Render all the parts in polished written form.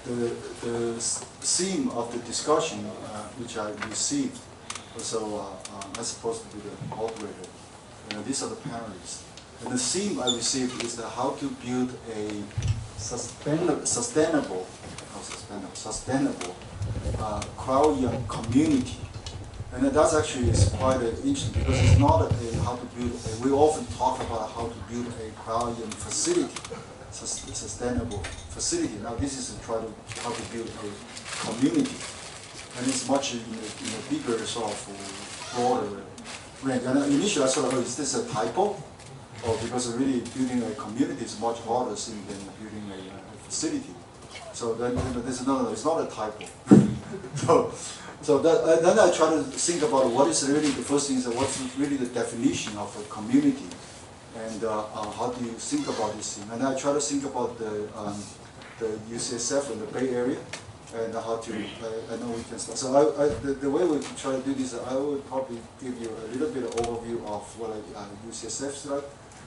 the theme of the discussion which I received, so I'm supposed to be the moderator. These are the panelists. And the theme I received is how to build a sustainable Cryo-EM community. And that's actually is quite interesting because it's not how to build we often talk about how to build a Cryo-EM facility, sustainable facility. Now this is how to build a community. And it's much in a bigger sort of broader range. And initially I thought, is this a typo? Or because really building a community is much harder than building a facility. So then there's no, it's not a typo. Then I try to think about what is really the first thing is what's really the definition of a community, and how do you think about this thing? And I try to think about the UCSF in the Bay Area, and how to I know we can start. So the way we try to do this, I will probably give you a little bit of overview of what UCSF is like,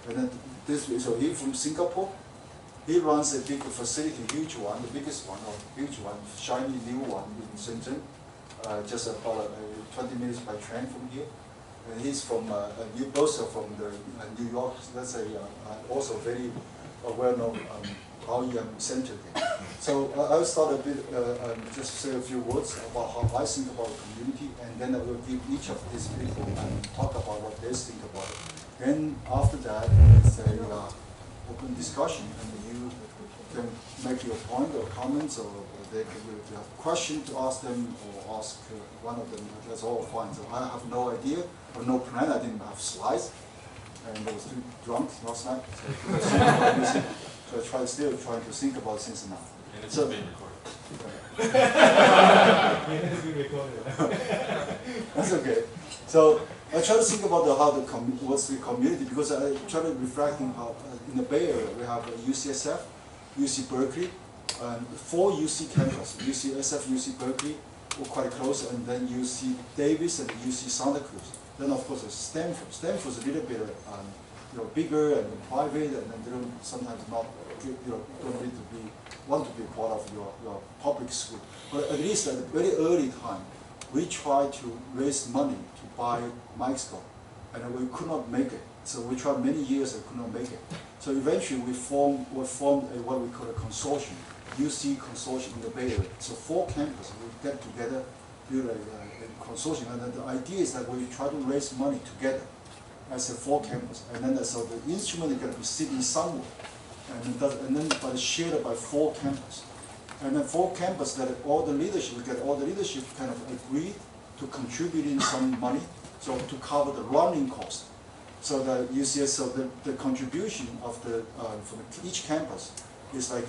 and then this. So he's from Singapore. He runs a big facility, huge one, the biggest one, or huge one, shiny new one in Shenzhen. Just about 20 minutes by train from here. And he's from, both are from New York. That's also very well-known Cryo-EM center there. So I'll start a bit, just say a few words about how I think about the community, and then I will give each of these people and talk about what they think about it. Then after that, it's an open discussion, and you can make your point or comments, or they can, if you have a question to ask them, or ask one of them, that's all fine. So I have no idea, or no plan, I didn't have slides, and I was too drunk last night, so I still trying to think about things now. And it's so, being recorded. That's okay. So I try to think about what's the community, because I try to reflect on how in the Bay Area we have UCSF, UC Berkeley, and 4 UC campus, UCSF, UC Berkeley, were quite close, and then UC Davis and UC Santa Cruz. Then of course Stanford. Stanford's a little bit bigger and private, and then they don't sometimes not don't need to want to be part of your public school. But at least at a very early time, we tried to raise money to buy microscope, and we could not make it. So we tried many years and could not make it. So eventually we formed what we call a consortium, UC consortium in the Bay Area. So 4 campuses, we get together, build a consortium, and then the idea is that we try to raise money together as a 4 campus, and then so the instrument is going to be sitting somewhere, and then but shared by 4 campuses. And then 4 campuses that all the leadership kind of agreed to contribute in some money, so to cover the running cost. So the UCS, so the contribution of the from each campus is like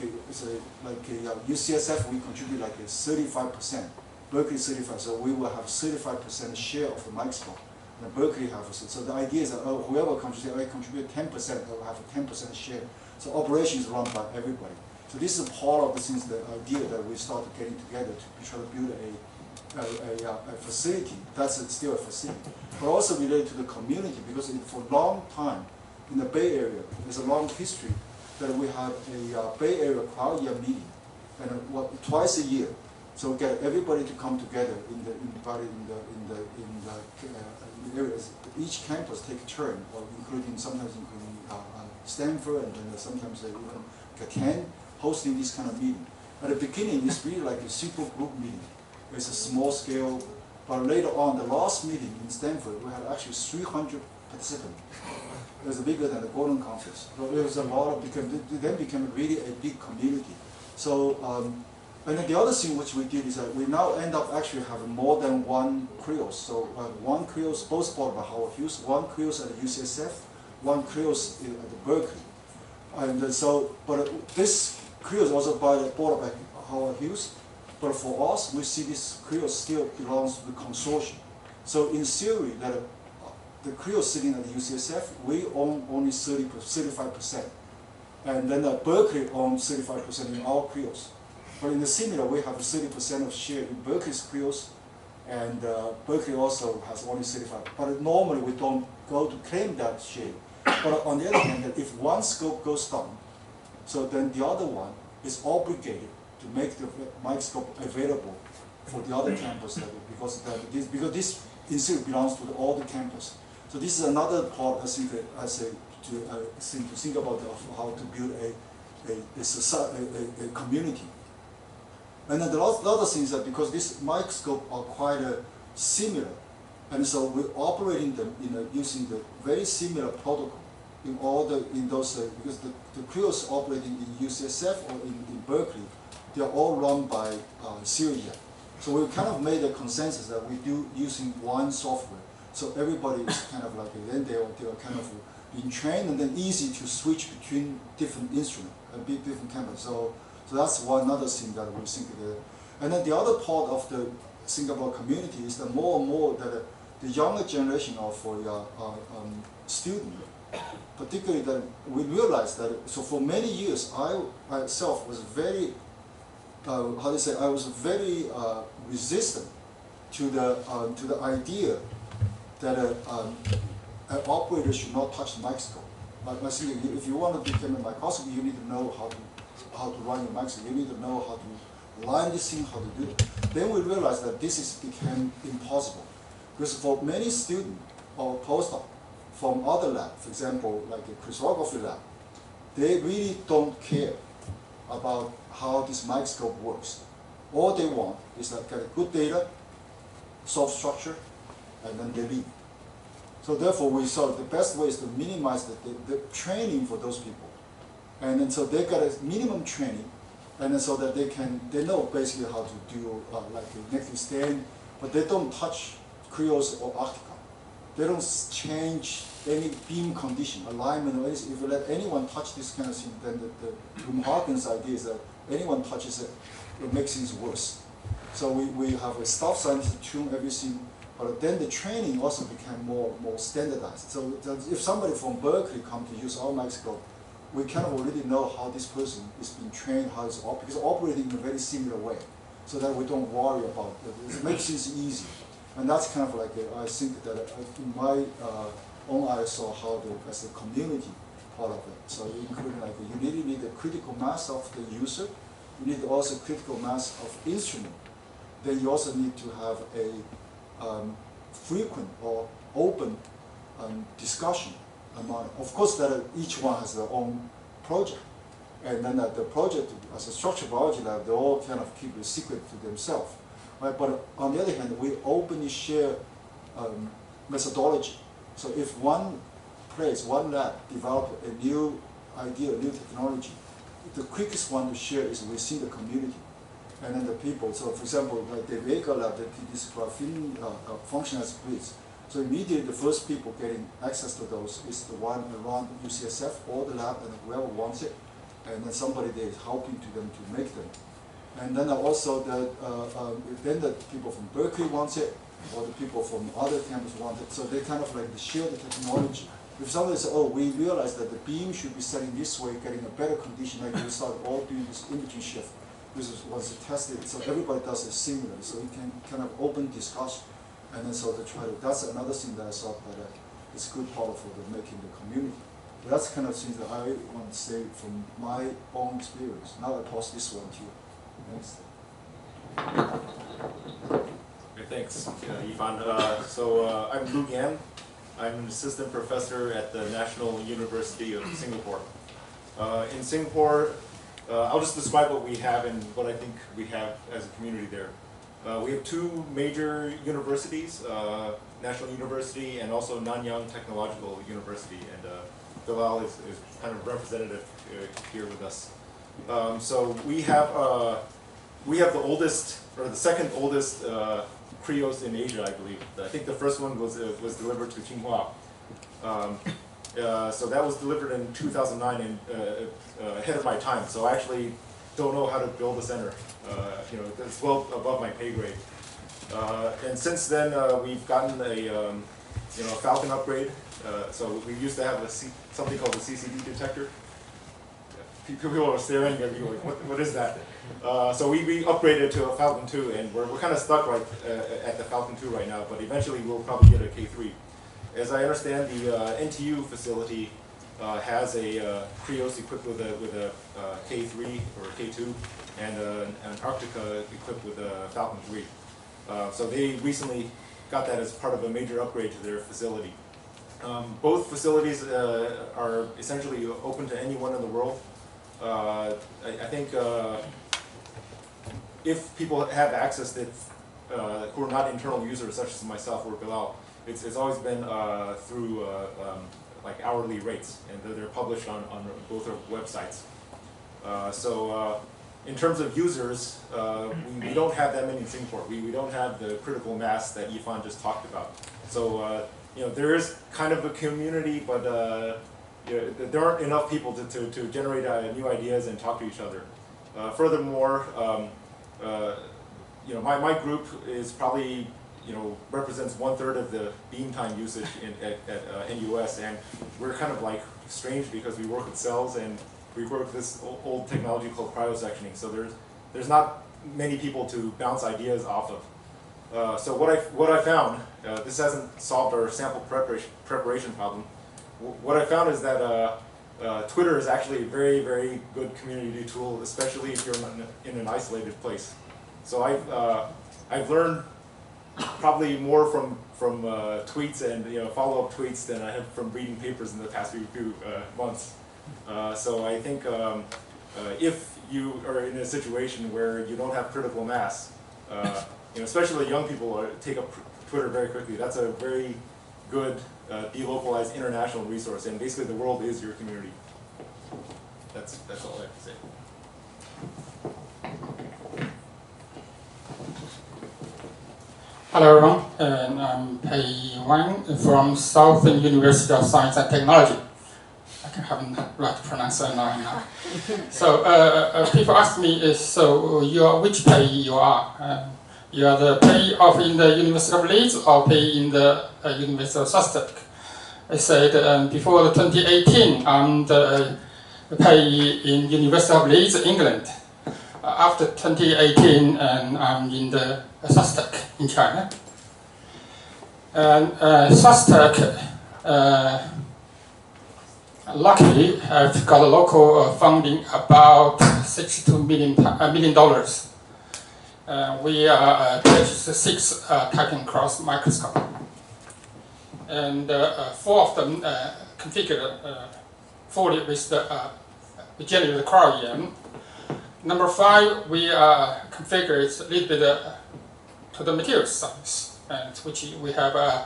UCSF we contribute like 35%, Berkeley 35%. So we will have 35% share of the microscope, and Berkeley have. So the idea is that whoever contribute 10%, will have a 10% share. So operations run by everybody. So this is part of the idea that we started getting together to try to build a facility. That's still a facility, but also related to the community, because for a long time in the Bay Area, there's a long history that we have a Bay Area Cryo-EM meeting, and twice a year. So we get everybody to come together in the areas. Each campus take a turn, or sometimes including Stanford, and then sometimes they even get hosting this kind of meeting. At the beginning, it's really like a super group meeting. It's a small scale, but later on, the last meeting in Stanford, we had actually 300 participants. It was bigger than the Golden Conference. So there was a lot of, it then became really a big community. So, and then the other thing which we did is that we now end up actually having more than 1 Cryos. So 1 Cryos, both supported by Howard Hughes, 1 Cryos at the UCSF, 1 Cryos at the Berkeley. And so, but this Cryos also bought by Howard Hughes. But for us, we see this Cryo still belongs to the consortium. So in theory, that the Cryo sitting at the UCSF, we own only 35%. And then Berkeley owns 35% in our Cryos. But in the similar, we have 30% of share in Berkeley's Cryos, and Berkeley also has only 35%. But normally we don't go to claim that share. But on the other hand, if one scope goes down, so then the other one is obligated to make the microscope available for the other campus because this institute belongs to all the campus. So this is another part I think to think about how to build a community. And then the other thing is that because these microscopes are quite similar, and so we're operating them using the very similar protocol in those because the Cryos operating in UCSF or in Berkeley, they are all run by Syria. So we kind of made a consensus that we do using one software. So everybody is kind of like, then they are kind of being trained and then easy to switch between different instruments and different campus. So that's one other thing that we think. And then the other part of the Singapore community is that more and more that the younger generation of students, particularly that we realized that, so for many years I myself was very, I was very resistant to the idea that an operator should not touch the microscope. I think if you want to become a microscopist, you need to know how to run your microscope. You need to know how to line this thing, how to do it. Then we realized that this became impossible. Because for many students or postdocs from other labs, for example, like a crystallography lab, they really don't care about how this microscope works. All they want is like get good data, solve structure, and then they leave. So therefore, we thought the best way is to minimize the training for those people. And then so they got a minimum training, and then so that they know basically how to do like a negative stand, but they don't touch Cryos or Arctica. They don't change any beam condition, alignment, or anything. If you let anyone touch this kind of thing, then the Hagen's idea is that anyone touches it, it makes things worse. So we have a staff scientist to tune everything, but then the training also became more standardized. So if somebody from Berkeley comes to use our microscope, we kind of already know how this person is being trained, how it's because operating in a very similar way, so that we don't worry about it. It makes things easy. And that's kind of like, I think that in my own eyes saw how as a community part of it. So including like, you really need a critical mass of the user, you need also critical mass of instrument. Then you also need to have a frequent or open discussion among, of course that each one has their own project. And then the project, as a structural biology lab, they all kind of keep a secret to themselves. Right? But on the other hand, we openly share methodology. So if one place, one lab develop a new idea, a new technology, the quickest one to share is within the community. And then the people, so for example, like the Vega lab, they did this graphene functional grids. So immediately the first people getting access to those is the one around UCSF or the lab and whoever wants it. And then somebody there is helping to them to make them. And then also then the people from Berkeley want it, or the people from other campuses want it. So they kind of like share the technology. If somebody says, oh, we realize that the beam should be setting this way, getting a better condition, like we start all doing this imaging shift. This was tested, so everybody does it similar. So you can kind of open discussion, and then so to try to, that's another thing that I thought that is good part of making the community. But that's kind of things that I want to say from my own experience. Now I post this one to you. Next. Okay, thanks, Yifan. I'm Lu Yan. I'm an assistant professor at the National University of Singapore. In Singapore, I'll just describe what we have and what I think we have as a community there. We have two major universities, National University and also Nanyang Technological University, and Bilal is kind of representative here with us. So we have the oldest, or the second oldest Cryos in Asia, I believe. I think the first one was delivered to Tsinghua. So that was delivered in 2009 and ahead of my time. So I actually don't know how to build a center. It's well above my pay grade. And since then, we've gotten a Falcon upgrade. So we used to have something called the CCD detector. People are staring at me like, what is that? So we upgraded to a Falcon 2, and we're kind of stuck right at the Falcon 2 right now. But eventually, we'll probably get a K3. As I understand, the NTU facility has a Krios equipped with a K3 or K2, and an Arctica equipped with a Falcon 3. So they recently got that as part of a major upgrade to their facility. Both facilities are essentially open to anyone in the world. I think if people have access that who are not internal users, such as myself or Bilal, it's always been through like hourly rates, and they're published on both our websites. In terms of users, we don't have that many in Singapore. We don't have the critical mass that Yifan just talked about. So there is kind of a community, but there aren't enough people to generate new ideas and talk to each other. Furthermore, my group is probably represents 1/3 of the beam time usage at NUS, and we're kind of like strange because we work with cells and we work with this old technology called cryo-sectioning. So there's not many people to bounce ideas off of. So what I found, this hasn't solved our sample preparation problem. What I found is that Twitter is actually a very, very good community tool, especially if you're in an isolated place. So I've learned probably more from tweets and follow-up tweets than I have from reading papers in the past few months. So I think if you are in a situation where you don't have critical mass, especially young people take up Twitter very quickly. That's a very good delocalized international resource, and basically the world is your community. That's all I have to say. Hello everyone, and I'm Peiyi Wang from Southern University of Science and Technology. I haven't right to pronounce that now. So people ask me, so which Peiyi you are? You are the Peiyi in the University of Leeds or Peiyi in the University of Sussex? I said before 2018, I'm the Peiyi in University of Leeds, England. After 2018, I'm in the Sussex in China. And Sussex, luckily, have got a local funding about $62 million. We purchased 6 Titan Cross microscope, and 4 of them configured fully with the generated Cryo-EM. Number 5, we configured a little bit to the material science, and which we have a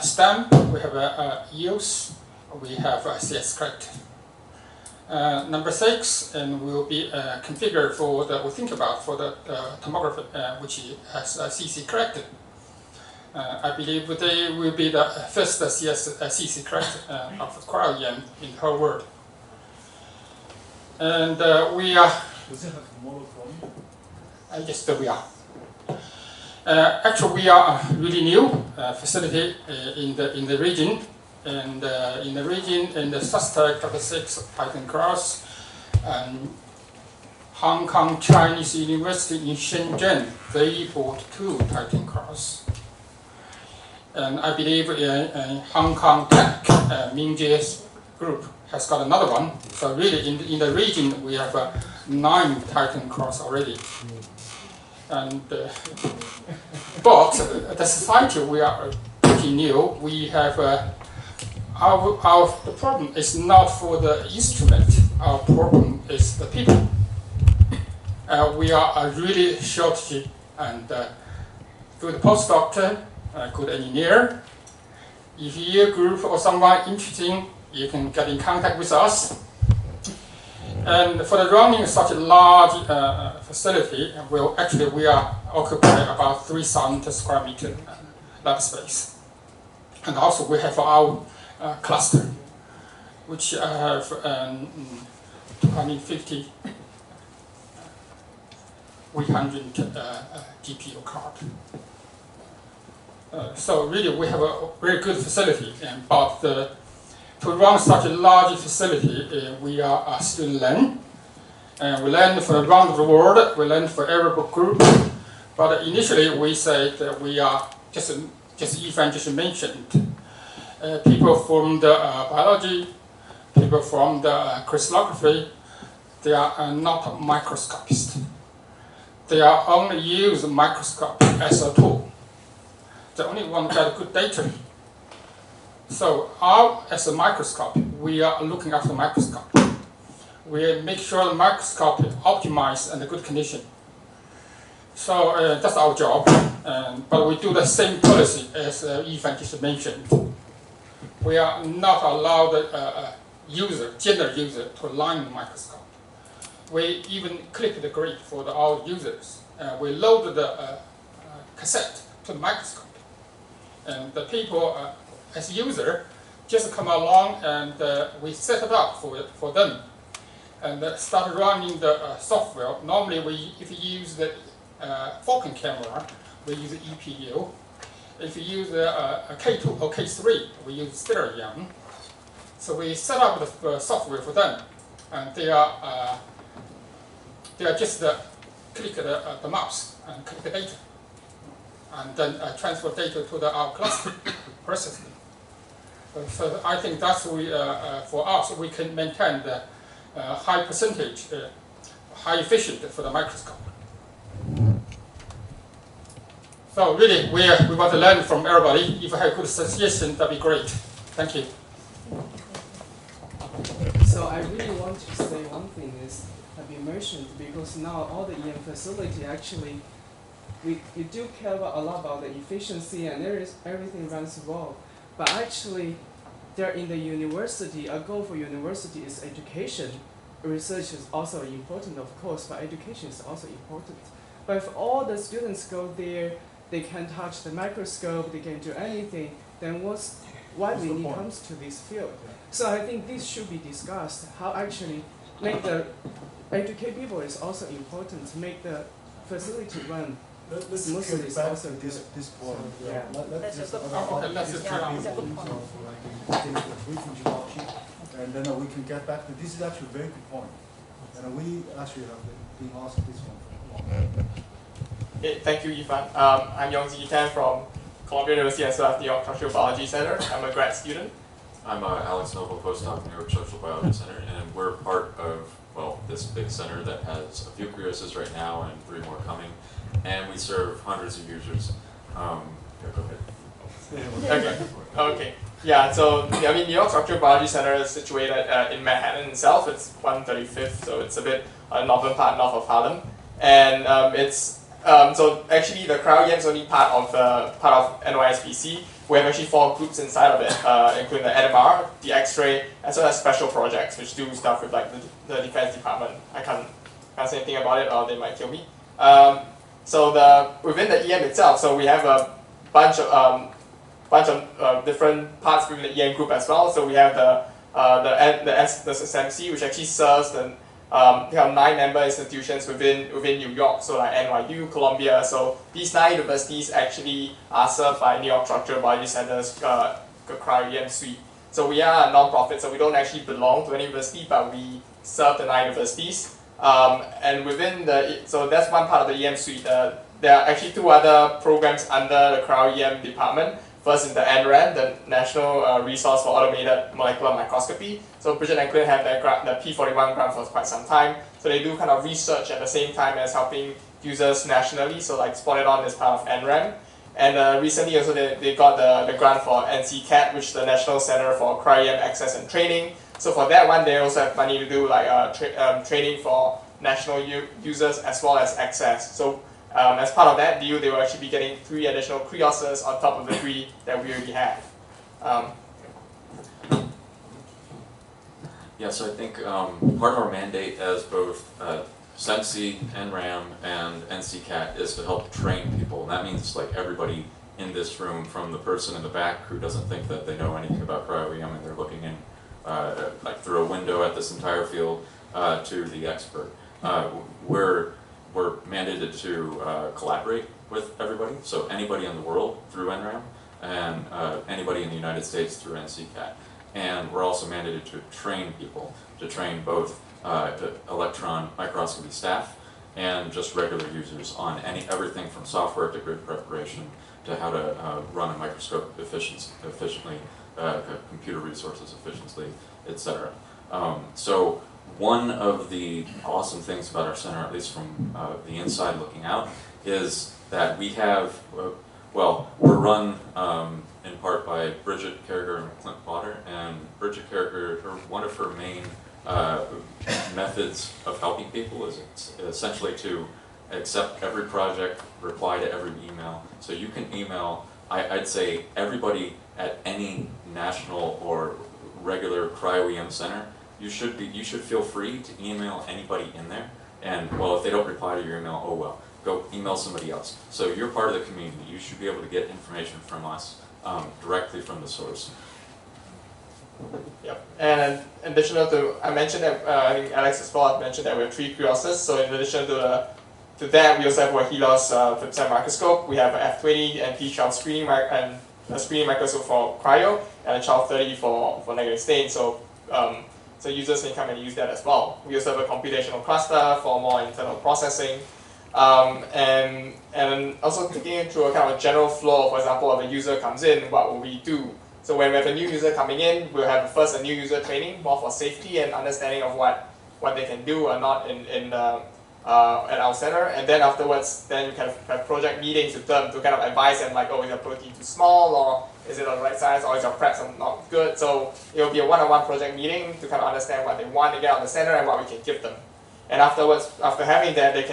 stamp, we have a EOS, we have a CS correct. Number 6, and will be configured for we think about for the tomography, which has CC corrected. I believe they will be the first CC correct of Cryo-EM in the whole world. And we are. Does it have monochrome? Yes, we are. Actually, we are a really new facility in the region. And in the region, in the Sussex of 6 Titan Cross, and Hong Kong Chinese University in Shenzhen, they bought 2 Titan Cross. And I believe Hong Kong Tech, Mingjie's group, has got another one. So really, in the region, we have 9 Titan Cross already. And but the society, we are pretty new. We have the problem is not for the instrument. Our problem is the people. We are a really shortage, and good postdoctor, good engineer. If you're a group or someone interested, you can get in contact with us. And for the running such a large facility, we are occupying about 3,000 square meter lab space. And also we have our cluster, which have 250, 300 GPU card. So really we have a very good facility, but to run such a large facility, we are still learning. We learn from around the world, we learn for every group. But initially we said that we are, just Yifan just mentioned, people from the biology, people from the crystallography, they are not microscopists. They are only use microscope as a tool. They only want to get good data. So as a microscope, we are looking after the microscope. We make sure the microscope is optimized and in good condition. So that's our job, but we do the same policy as Yifan just mentioned. We are not allowed the general user to line the microscope. We even click the grid for our users. We load the cassette to the microscope. And the people, as user, just come along and we set it up for them. And start running the software. Normally, if you use the Falcon camera, we use EPU. If you use a K2 or K3, we use Cryo-EM. So we set up the software for them, and they are just click the mouse and click the data, and then transfer data to our cluster, process them. So I think that's for us, we can maintain the high percentage, high efficient for the microscope. So really, we want to learn from everybody. If you have good suggestions, that'd be great. Thank you. So I really want to say one thing is have been mentioned, because now all the EM facility actually, we do care a lot about the efficiency and everything runs well. But actually, they're in the university. A goal for university is education. Research is also important, of course, but education is also important. But if all the students go there, they can touch the microscope, they can do anything, then why we need comes to this field? So I think this should be discussed. How actually educate people is also important. To make the facility run smoothly is also this point. Yeah. Let's just and then we can get back to this. Is actually a very good point, and we actually have been asked this one. Okay, thank you, Yifan. I'm Yong from Columbia University as well as the Yong Structural Biology Center. I'm a grad student. I'm Alex Noble, postdoc in the Structural Biology Center, and we're part of, well, this big center that has a few Cryos right now and 3 more coming, and we serve hundreds of users. Yeah, go ahead. Okay. Yeah, so I mean, New York Structural Biology Center is situated in Manhattan itself. It's 135th, so it's a bit northern part, north of Harlem, and so actually the Cryo-EM is only part of NYSBC. We have actually 4 groups inside of it, including the NMR, the X-ray, as well as special projects, which do stuff with like the defense department. I can't say anything about it, or they might kill me. So within the EM itself, so we have a bunch of different parts within the EM group as well. So we have the SMC, which actually serves the we have 9 member institutions within New York, so like NYU, Columbia. So these 9 universities actually are served by New York Structural Biology Center's Cryo-EM suite. So we are a non-profit, so we don't actually belong to any university, but we serve the 9 universities. And within so that's one part of the EM suite. There are actually 2 other programs under the Cryo-EM department. First is the NRAM, the National Resource for Automated Molecular Microscopy. So Bridget and Clint have the P41 grant for quite some time. So they do kind of research at the same time as helping users nationally. So like Spot It On is part of NRAM. And recently also they got the grant for NCCAT, which is the National Center for Cryo-EM Access and Training. So for that one, they also have money to do like training for national users as well as access. So as part of that deal, they will actually be getting 3 additional Cryoses on top of the 3 that we already have. Yeah, so I think part of our mandate as both SEMC, NRAM, and NCCAT is to help train people. And that means like everybody in this room, from the person in the back who doesn't think that they know anything about Cryo-EM and they're looking in like through a window at this entire field, to the expert. We're mandated to collaborate with everybody, so anybody in the world through NRAM, and anybody in the United States through NCCAT. And we're also mandated to train people, to train both electron microscopy staff and just regular users on everything from software to grid preparation to how to run a microscope efficiently, computer resources efficiently, etc. So one of the awesome things about our center, at least from the inside looking out, is that we have, well, we're run in part by Bridget Carragher and Clint Potter, and Bridget Carragher, one of her main methods of helping people is essentially to accept every project, reply to every email. So you can email, I'd say, everybody at any national or regular Cryo-EM center. You should feel free to email anybody in there. And well, if they don't reply to your email, oh well, go email somebody else. So you're part of the community. You should be able to get information from us directly from the source. Yep. And in addition to, I mentioned that I think Alex as well mentioned that we have 3 Curioses. So in addition to that, we also have a Helios flip-side microscope. We have an F20 and P-12 screening and a screening microscope for cryo, and a 1230 for negative stain. So so users can come and use that as well. We also have a computational cluster for more internal processing. And also taking it through a kind of a general flow. For example, if a user comes in, what will we do? So when we have a new user coming in, we'll have first a new user training, more for safety and understanding of what they can do or not at our center. And then afterwards, then you can have project meetings with them to kind of advise them like, oh, is your protein too small, or is it on the right size, or is your prep not good? So it will be a one-on-one project meeting to kind of understand what they want to get out of the center and what we can give them. And afterwards, after having that, they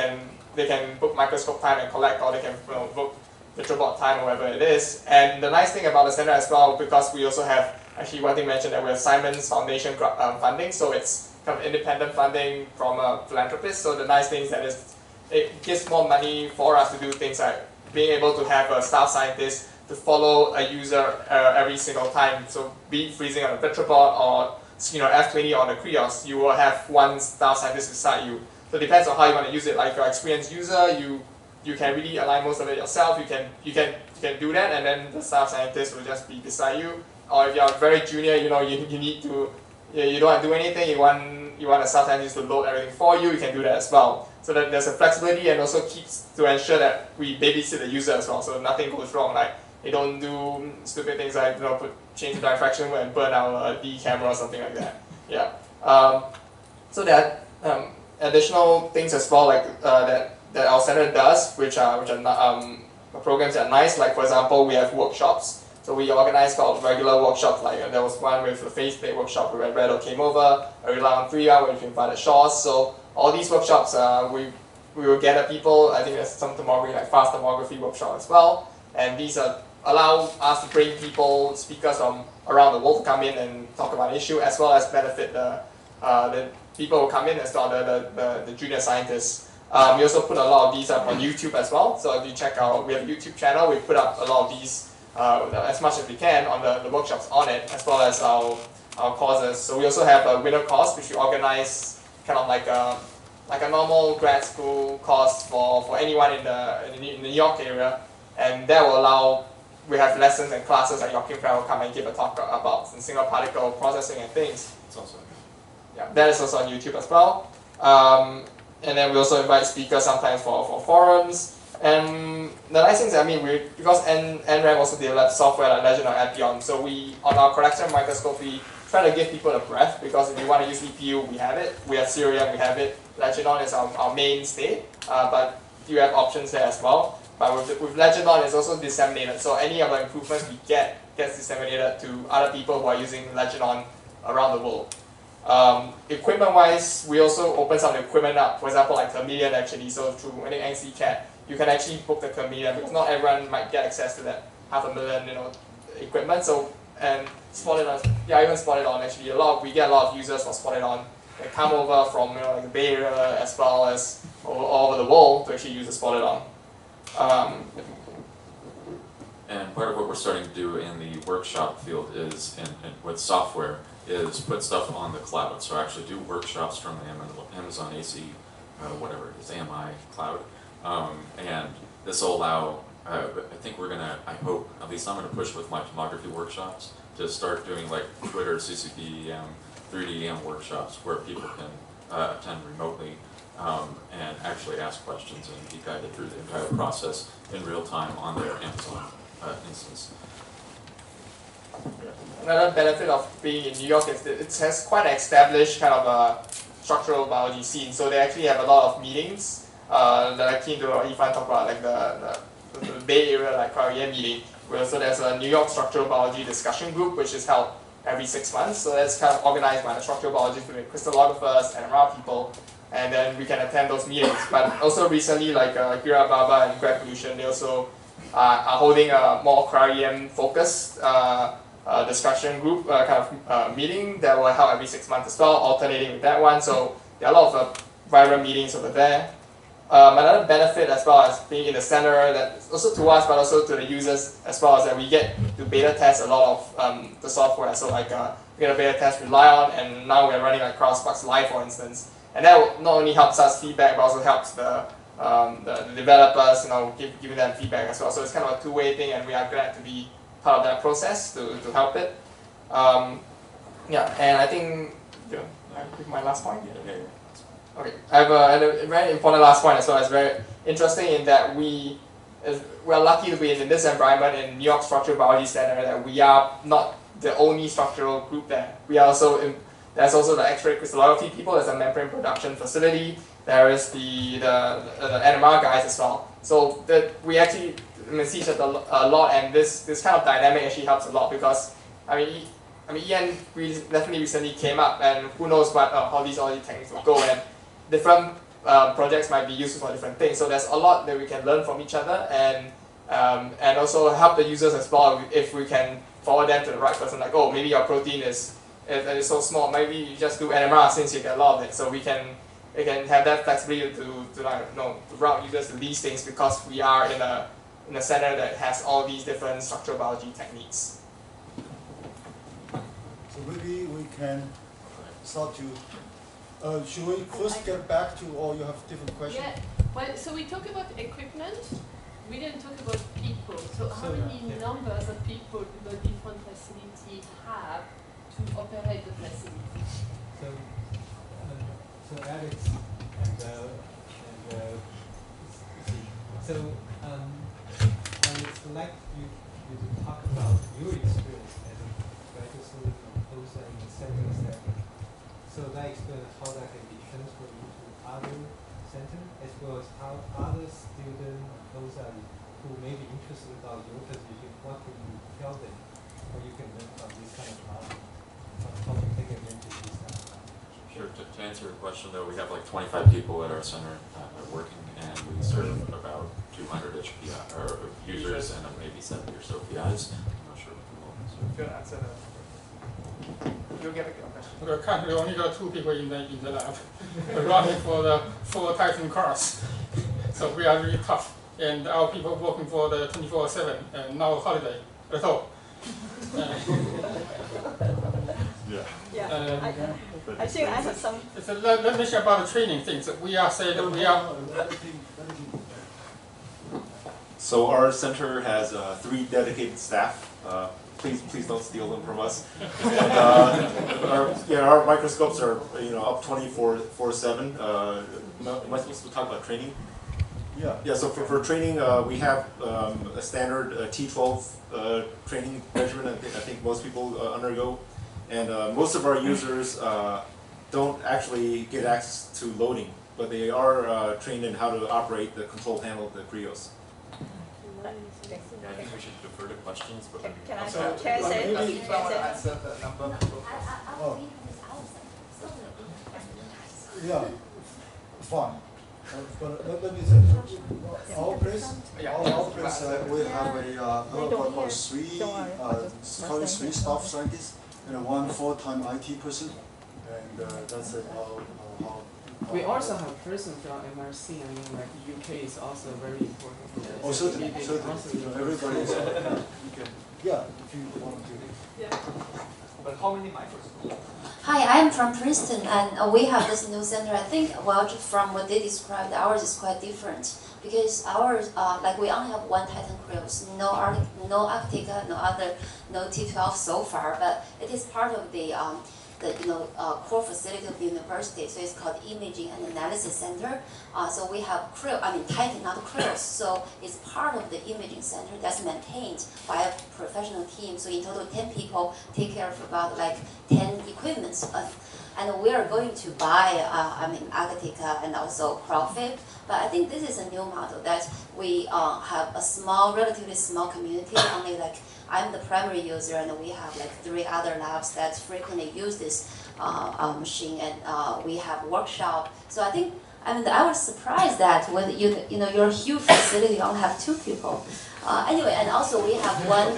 can book microscope time and collect, or they can book VitralBot time or whatever it is. And the nice thing about the center as well, because we also have, actually one thing mentioned that we have Simon's Foundation funding, so it's kind of independent funding from a philanthropist. So the nice thing is that it gives more money for us to do things like being able to have a staff scientist to follow a user every single time. So be it freezing on a VitralBot or F20 on the Krios, you will have one staff scientist beside you. So it depends on how you want to use it. Like if you're an experienced user, you can really align most of it yourself. You can do that, and then the staff scientist will just be beside you. Or if you're very junior, you need to, you don't want to do anything. You want a staff scientist to load everything for you. You can do that as well. So that there's a flexibility, and also keeps to ensure that we babysit the user as well. So nothing goes wrong. Like they don't do stupid things like change the diffraction and burn our D camera or something like that. Yeah. So there are additional things as well, like that our center does, which are programs that are nice. Like for example, we have workshops. So we organize regular workshops. Like there was one with a faceplate workshop where Redo came over. A Rely on 3R where we invited Shaws. So all these workshops, we will gather people. I think there's some tomography, like fast tomography workshop as well. And these allow us to bring people, speakers from around the world to come in and talk about an issue, as well as benefit the people who come in as well, the junior scientists. We also put a lot of these up on YouTube as well. So if you check out, we have a YouTube channel. We put up a lot of these as much as we can on the workshops on it, as well as our courses. So we also have a winter course, which we organize kind of like a normal grad school course for anyone in the New York area, and that will allow. We have lessons and classes like Joachim will come and give a talk about single particle processing and things. It's also yeah, that is also on YouTube as well. And then we also invite speakers sometimes for forums. And the nice thing is, because NRAM also develops software like Legend or Appion, so on our collection microscope, we try to give people a breath, because if you want to use EPU, we have it. We have Cerium, we have it. Legendon is our mainstay, but you have options there as well. But with Legendon, it's also disseminated, so any of the improvements we gets disseminated to other people who are using Legendon around the world. Equipment-wise, we also open some of the equipment up. For example, like Chameleon actually. So through NCCat, you can actually book the Chameleon, because not everyone might get access to that 500,000 equipment. So and Spotted On, yeah, even Spotted On actually. We get a lot of users for Spotted On. They come over from like the Bay Area as well as all over the world to actually use the Spotted On. And part of what we're starting to do in the workshop field is, with software, is put stuff on the cloud. So actually do workshops from the Amazon AC, whatever it is, AMI cloud. And this will allow, I think we're gonna, I hope, at least I'm gonna push with my tomography workshops to start doing like Twitter, CCP-EM, 3D-EM workshops where people can attend remotely and actually ask questions and be guided through the entire process in real time on their Amazon instance. Another benefit of being in New York is that it has quite an established kind of a structural biology scene. So they actually have a lot of meetings that are keen to Yifan talk about, like the Bay Area like Cryo-EM meeting. So there's a New York structural biology discussion group which is held every 6 months. So that's kind of organized by the structural biologists, with crystallographers, NMR people, and then we can attend those meetings. But also recently, like Gira Baba and Grab Pollution, they also are holding a more Cryo-EM focused discussion group meeting that will held every 6 months as well, alternating with that one. So there are a lot of viral meetings over there. Another benefit as well as being in the center, that also to us but also to the users as well, is that we get to beta test a lot of the software. So like we get a beta test with Lion, and now we're running like CrossBugs Live, for instance. And that not only helps us feedback but also helps the developers, giving them feedback as well. So it's kind of a two-way thing, and we are glad to be part of that process to help it. And I think I pick my last point. Okay, I have a very important last point as well. It's very interesting in that we are lucky to be in this environment in New York Structural Biology Center, that we are not the only structural group there. We are also there's also the X-ray crystallography people. There's a membrane production facility. There is the NMR guys as well. So that we actually see each other a lot, and this kind of dynamic actually helps a lot, because I mean EN definitely recently came up, and who knows what how all these techniques will go, and different projects might be useful for different things. So there's a lot that we can learn from each other, and also help the users as well if we can forward them to the right person. Like, oh, maybe your protein is so small, maybe you just do NMR since you get a lot of it. So we can have that flexibility to route users to these things, because we are in a center that has all these different structural biology techniques. So maybe we can start to. Should we first get back to, or you have different questions? Yeah, well, so we talk about equipment, we didn't talk about people. So how many numbers of people do the different facilities have to operate the facility? So Alex and I would like you to talk about your experience as a graduate student composer in the center setting. So that explains how that can be transferred into other centers, as well as how other students, those who may be interested about your position, what can you tell them, or you can learn from this kind of knowledge, how to take advantage of this kind of knowledge. Sure. To answer your question, though, we have like 25 people at our center working, and we serve about 200-ish users and maybe 70 or so PIs. I'm not sure what the moment is. Good answer. You'll get a question. Currently, we only got 2 people in the lab running for the full Titan course. So we are really tough, and our people working for the 24/7 and no holiday at all. I think I have some. So let me share about the training things. We are saying that we are. So our center has 3 dedicated staff. Please don't steal them from us. And, our microscopes are up 24/7. Am I supposed to talk about training? Yeah. Yeah. So for training, we have a standard T12 training regimen. I think most people undergo, and most of our users don't actually get access to loading, but they are trained in how to operate the control panel of the Cryos. Yeah, I think we should defer to questions, but Can I So, say maybe it? you want to answer the number of people. Yeah, fine. But let me say, our place, our place, we have about 3, currently 3 staff scientists and 1 full-time IT person, and that's how. We also have a person from MRC. I mean, like UK is also very important. Oh, certainly. Everybody is. Yeah, if you want to. Yeah. But how many microscopes? Hi, I am from Princeton, and we have this new center. I think, well, just from what they described, ours is quite different, because ours, like we only have 1 Titan Cryos, no Arctica, no other, no T12 so far, but it is part of the the core facility of the university. So it's called Imaging and Analysis Center. So we have Titan, not Cryos. So it's part of the imaging center that's maintained by a professional team. So in total, 10 people take care of about like 10 equipments. And we are going to buy, Agatica and also Profit. But I think this is a new model that we have a relatively small community. Only like I'm the primary user, and we have like 3 other labs that frequently use this machine, and we have workshop. So I think I was surprised that with your huge facility, you only have 2 people. Anyway, and also we have one,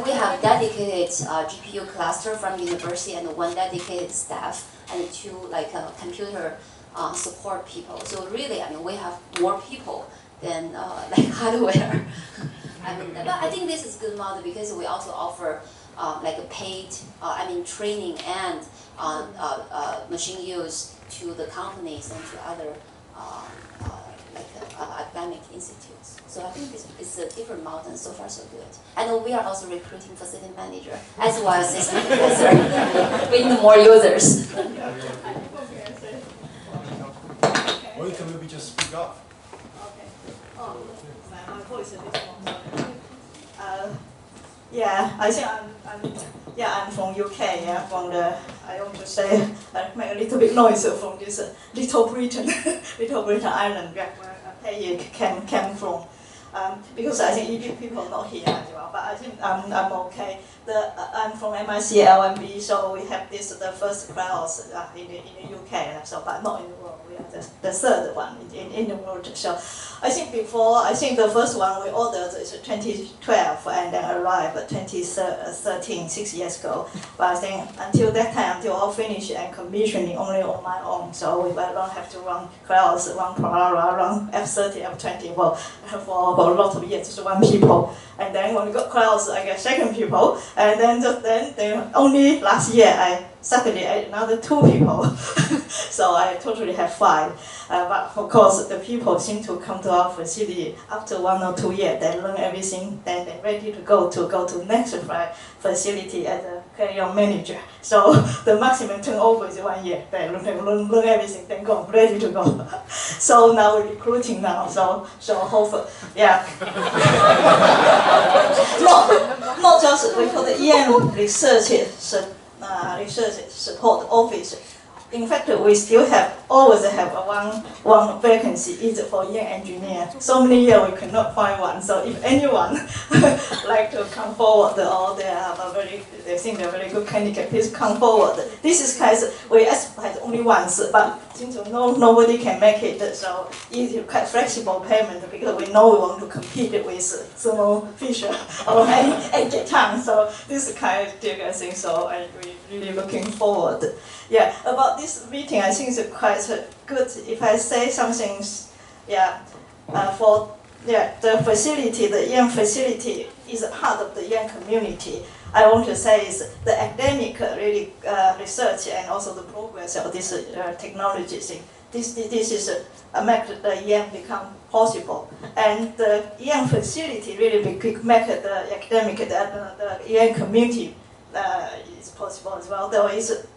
we have dedicated GPU cluster from university and 1 dedicated staff and 2 computer support people. So really, we have more people than hardware. But I think this is a good model because we also offer a paid, training and machine use to the companies and to other academic institutes. So I think it's a different model, and so far so good. And we are also recruiting facility manager as well as assistant professor. We need more users. Or you can maybe just speak up. Okay. Oh, my voice is a bit small. Yeah, I think I'm from UK. Yeah, I want to say make a little bit noise from this Little Britain, Little Britain Island where Peiyi came from. Because I think Egypt people are not here as well, but I think I'm okay. I'm from MIC LMB, so we have the first crowds in the UK, so but not in the world. We are the third one in the world. So I think the first one we ordered is 2012 and then arrived 2013, 6 years ago. But I think until that time, until all finished and commissioning only on my own, so we don't have to run crowds, run Parara, run F30, F20 for a lot of years, just 1 people. And then when we got crowds, I get second people. And then only last year I suddenly added another 2 people. So I totally have 5. But of course the people seem to come to our facility after 1 or 2 years. They learn everything, then they're ready to go to next facility as a career manager. So the maximum turnover is 1 year. They learn everything, then go ready to go. So now we're recruiting now. So hopefully, yeah. not just we call the EM research support office. In fact, we still always have one vacancy, is for young engineer. So many years we could not find one. So if anyone like to come forward, or they think they're very good candidate, please come forward. This is we advertise only once, but since nobody can make it, so it's quite flexible payment because we know we want to compete with Thermo Fisher or any time. So this kind of thing. So we're really looking forward. Yeah, about this meeting, I think it's quite good. If I say something, the facility, the EM facility is a part of the EM community. I want to say is the academic research and also the progress of this technology thing. This is make the EM become possible, and the EM facility really make the academic, the EM community is possible as well. Though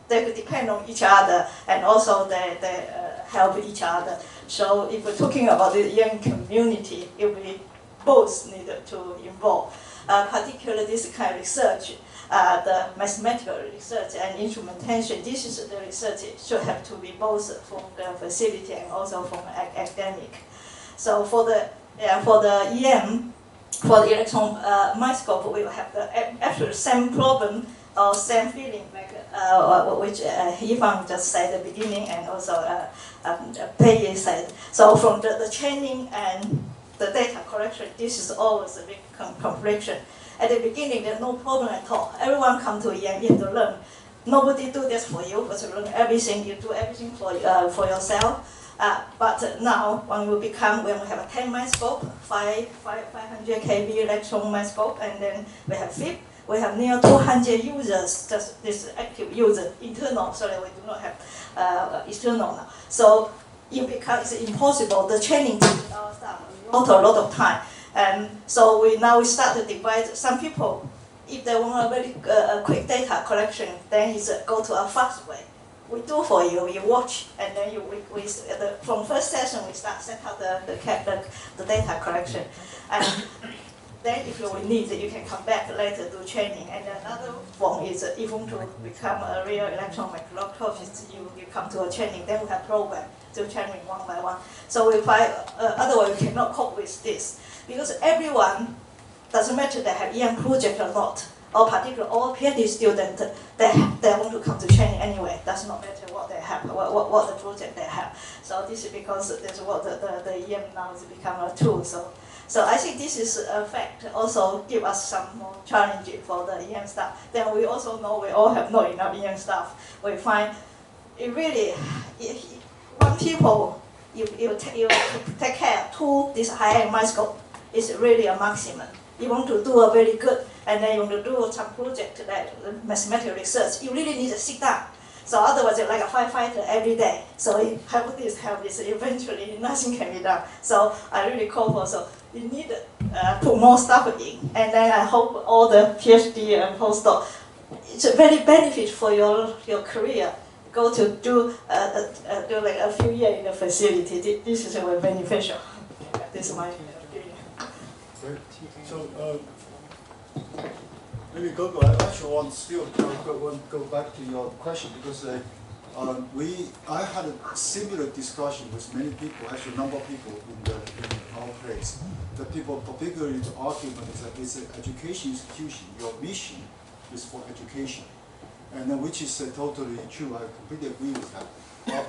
they depend on each other, and also they help each other. So if we're talking about the young community, we both need to involve. Particularly this kind of research, the mathematical research and instrumentation. This is the research should have to be both from the facility and also from academic. So for the EM. For the electron microscope, we will have the actually same problem or same feeling, which Yifan just said at the beginning, and also Peiyi said. So from the training and the data collection, this is always a big confliction. At the beginning, there's no problem at all. Everyone come to EM, you have to learn. Nobody do this for you, but you learn everything. You do everything for yourself. But now, when we have a 10 microscope, 500 kV electron microscope, and then we have FIP, we have near 200 users, just this active user, internal, sorry, we do not have external now. So it's impossible, the training takes a lot of time. And so we start to divide, some people if they want a very quick data collection, then it's go to a fast way. We do for you, you watch, and then from first session we set up the data collection. And then if you need, you can come back later do training. And another form is if you want to become a real electron microscopist, you come to a training, then we have program to training one by one. So we find, otherwise we cannot cope with this. Because everyone, doesn't matter they have EM project or not, or particularly all PhD students, they want to come to training anyway. Does not matter what they have, what the project they have. So this is because that's what the EM now has become a tool. So I think this is a fact. Also give us some more challenge for the EM staff. Then we also know we all have not enough EM staff. We find it really, when people you take care to this high-end microscope is really a maximum. You want to do a very good, and then you want to do some project like mathematical research, you really need to sit down. So otherwise you're like a firefighter every day. So you have this, eventually nothing can be done. So I really call for, so you need to put more stuff in. And then I hope all the PhD and postdoc, it's a very benefit for your career. Go to do like a few years in the facility. This is very beneficial. This is my opinion. Great. So maybe Gogo, I actually want to still go back to your question because I had a similar discussion with many people, actually a number of people in our place. The people, particularly the argument is that it's an education institution. Your mission is for education, and which is totally true. I completely agree with that.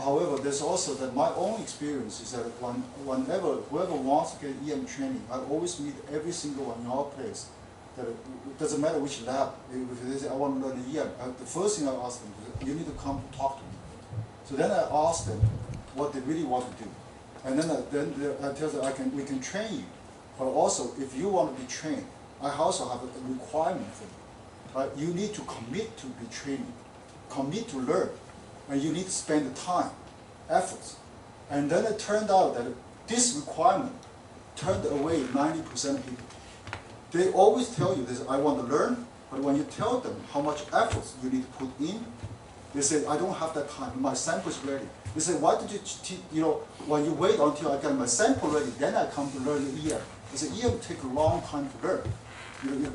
However, there's also that my own experience is that whoever wants to get EM training, I always meet every single one in our place. That it doesn't matter which lab. If they say I want to learn EM, the first thing I ask them is, you need to come to talk to me. So then I ask them what they really want to do, and then I tell them we can train you, but also if you want to be trained, I also have a requirement for you. Right? You need to commit to be trained, commit to learn. And you need to spend the time, efforts. And then it turned out that this requirement turned away 90% of people. They always tell you this, I want to learn, but when you tell them how much efforts you need to put in, they say, I don't have that time, my sample is ready. They say, why did when you wait until I get my sample ready, then I come to learn the EM. They say, EM take a long time to learn.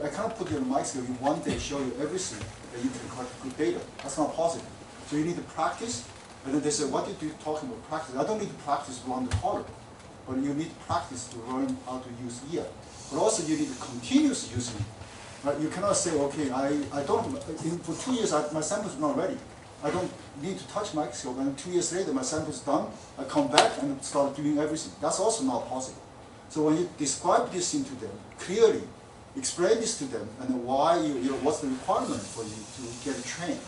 I can't put you on my scale in one day, show you everything, that you can collect good data. That's not possible. So you need to practice, and then they say, what are you talking about practice? I don't need to practice around the corridor, but you need practice to learn how to use EM. But also you need to continuous using it. Right? You cannot say, okay, I don't, for 2 years my sample is not ready. I don't need to touch microscope, and 2 years later my sample is done, I come back and start doing everything. That's also not possible. So when you describe this into them, clearly explain this to them, and why what's the requirement for you to get trained.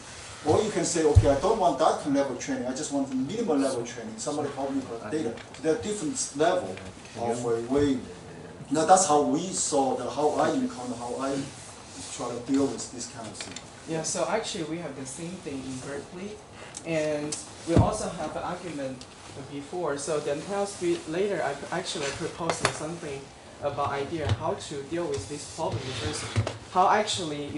Or you can say, okay, I don't want that level training, I just want the minimum level training. Somebody help me with data. So there are different levels of a way. Now that's how we saw, how I encounter, how I try to deal with this kind of thing. Yeah, so actually we have the same thing in Berkeley, and we also have an argument before. So then later I actually proposed something about idea how to deal with this problem first. How actually,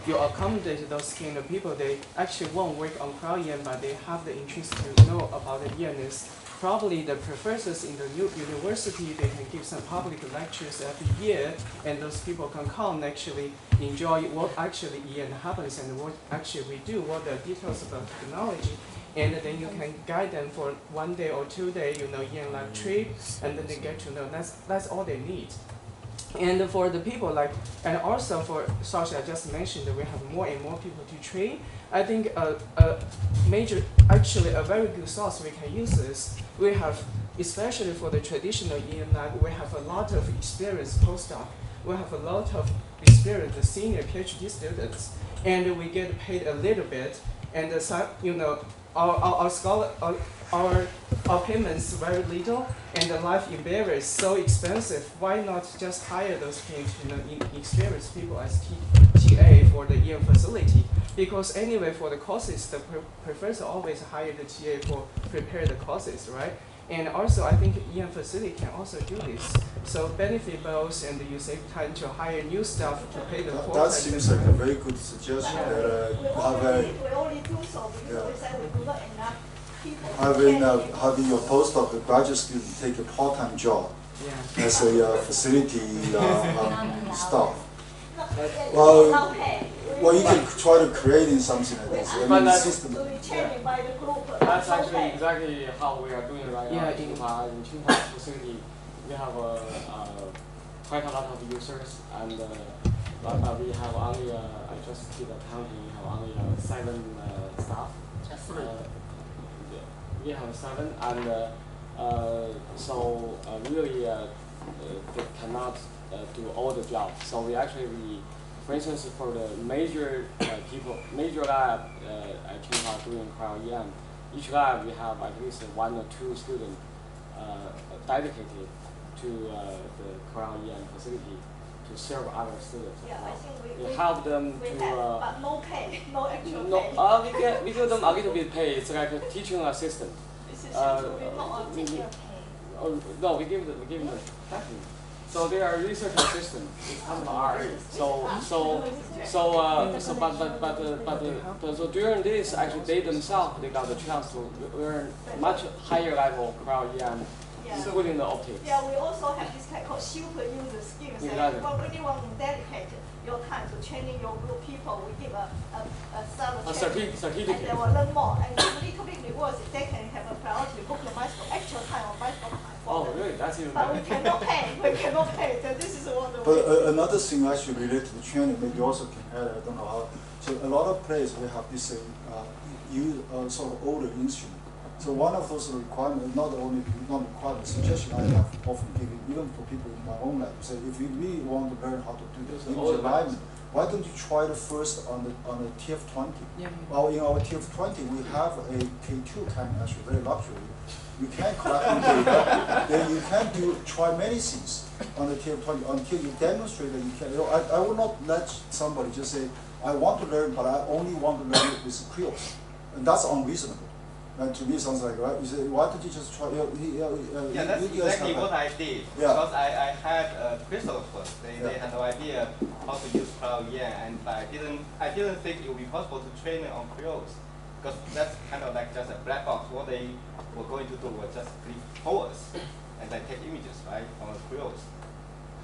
you accommodate those kind of people, they actually won't work on Cryo-EM, but they have the interest to know about the EMs. Probably the professors in the university, they can give some public lectures every year, and those people can come and actually enjoy what actually EM happens and what actually we do, what the details about technology. And then you can guide them for 1 day or 2 day, EM lab trip, and then they get to know. That's all they need. And for the people and also for Sasha, I just mentioned that we have more and more people to train. I think a very good source we can use is, we have, especially for the traditional EM lab, we have a lot of experienced postdoc. We have a lot of experienced senior PhD students, and we get paid a little bit, and our payments very little, and the life in Bay Area is so expensive. Why not just hire those experienced people as TA for the EM facility? Because anyway, for the courses, the professor always hire the TA for prepare the courses, right? And also, I think EM facility can also do this. So benefit both, and you save time to hire new staff to pay the full That seems like a very good suggestion. Yeah. That We only do so because we say we do not enough people. having your postdoc, the graduate student, take a part-time job Yeah. as a facility staff. Well, Well, you can try to create in something like this. I mean, the system. So we training by the group. That's actually exactly how we are doing right now. Yeah, In Yifan facility, we have quite a lot of users, and but we have only I just did a counting. We have only 7 staff. We have 7, and so really they cannot do all the jobs. So we actually for instance, for the major major lab at Cheng doing Cryo-EM, each lab we have at least 1 or 2 students dedicated to the Cryo-EM facility to serve other students. Yeah, I think we help them we to. have, but no pay, no actual No, pay. we give them a little bit pay. It's like a teaching assistant. This is actually not a teacher pay. No, we give them nothing. So they are research assistant. It's kind of art. So during this, actually they themselves they got the chance to learn much higher level Cryo-EM, including the optics. Yeah, we also have this kind called super user skills. Exactly. But when you want to dedicate your time to training your group people, we give a certificate. And they will learn more. And if a little bit rewards, they can have a priority book the bicycle, actual time on bicycle time. Oh, really? That's even But better. we cannot pay. We cannot pay. So this is what the But another thing actually related to the training, maybe also can add, I don't know how. So a lot of places we have this sort of older instrument. So one of those requirements, not requirements, suggestion I have often given, even for people in my own lab, say if you really want to learn how to do this image alignment, why don't you try it first on the TF20? Yeah. Well, in our TF20 we have a K2 kind, actually very luxury. You can collect data, then you can try many things on the TF20 until you demonstrate that you can. You know, I would not let somebody just say, I want to learn, but I only want to learn it with Cryo, and that's unreasonable. And to me, it sounds like, right? You say, why don't you just try? Yeah, that's exactly what I did. Yeah. Because I had Crystal first. They had no idea how to use Cryo-EM, and I didn't think it would be possible to train it on Cryos, because that's kind of like just a black box. What they were going to do was just click forwards and then take images, right, on Cryos.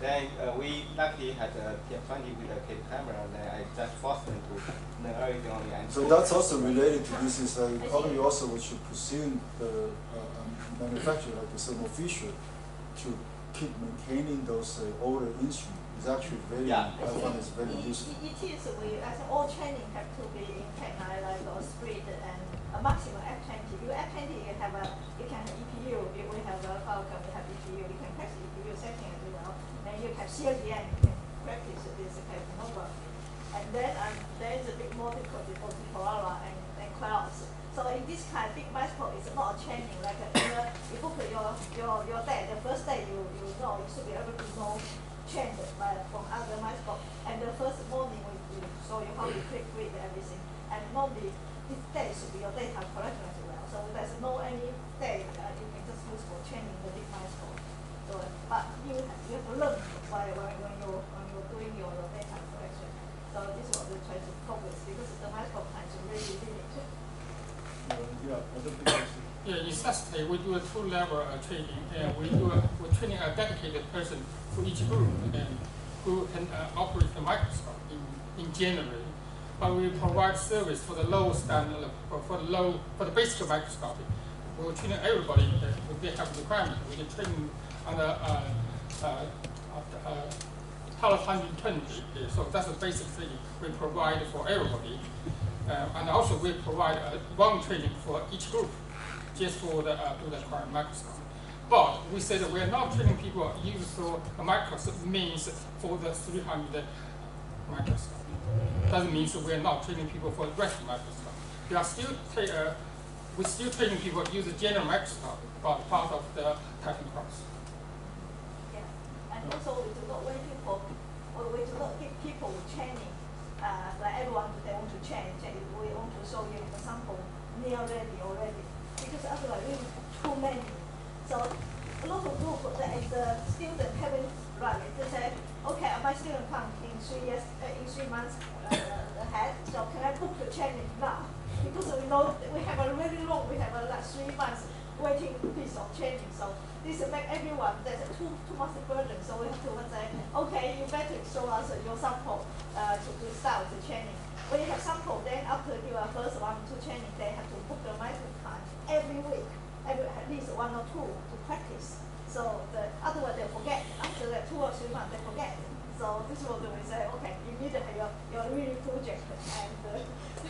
Then we luckily had a TF20 with a K camera, and then I just forced them to learn everything on the end. So that's also related to this. Is probably also we should pursue the manufacturer like the Thermo Fisher to keep maintaining those older instruments. It's actually very, I find it's very useful. It is. I think all training have to be in like or split and a maximum F20. You F20 you can have EPU. We have a Falcon. We have EPU. You can practice EPU setting as well. And you have CLDN. You can practice this kind of tomography. And then there is a big multiple Polara and clouds. So in this kind of big bicycle, it's not a training. Like you book your day. The first day you know you should be able to know change from other bicycle. And the first morning we show you how you click read everything. And normally this day should be your data collection as well. So there's no any day you can just use for training the big bicycle. So but you have to learn when you're doing your data collection. So this is what we try to focus because the bicycle time is really limited. Yeah, in Saturday we do a 2-level training, and we're training a dedicated person for each group, and who can operate the microscope in January. But we provide service for the low standard, for the basic microscopy. We're training everybody if they have requirement. We can train on the 120. So that's the basic training we provide for everybody. And also we provide one training for each group, just for the current microscope. But we said that we are not training people use for a microscope means for the 300 microscope. Doesn't mean that we are not training people for the rest of the microscope. We are still we're still training people use the general microscope, but part of the Titan cross. Yeah, and also we do not give people training. Like everyone they want to change, and we want to show you the sample near ready already, because otherwise we have too many. So a lot of group there is a student having months ahead. So can I book the training now? Because we know we have a really long, we have like 3 months waiting piece of training. So this make everyone that's too much burden. So we have to say, okay, you better show us your sample to start the training. When you have sample, then after your first 1 or 2 training, they have to book the micro time every week, at least 1 or 2 to practice. So otherwise they forget. After that 2 or 3 months, they forget. So this is what we say. Okay, you need to have your really project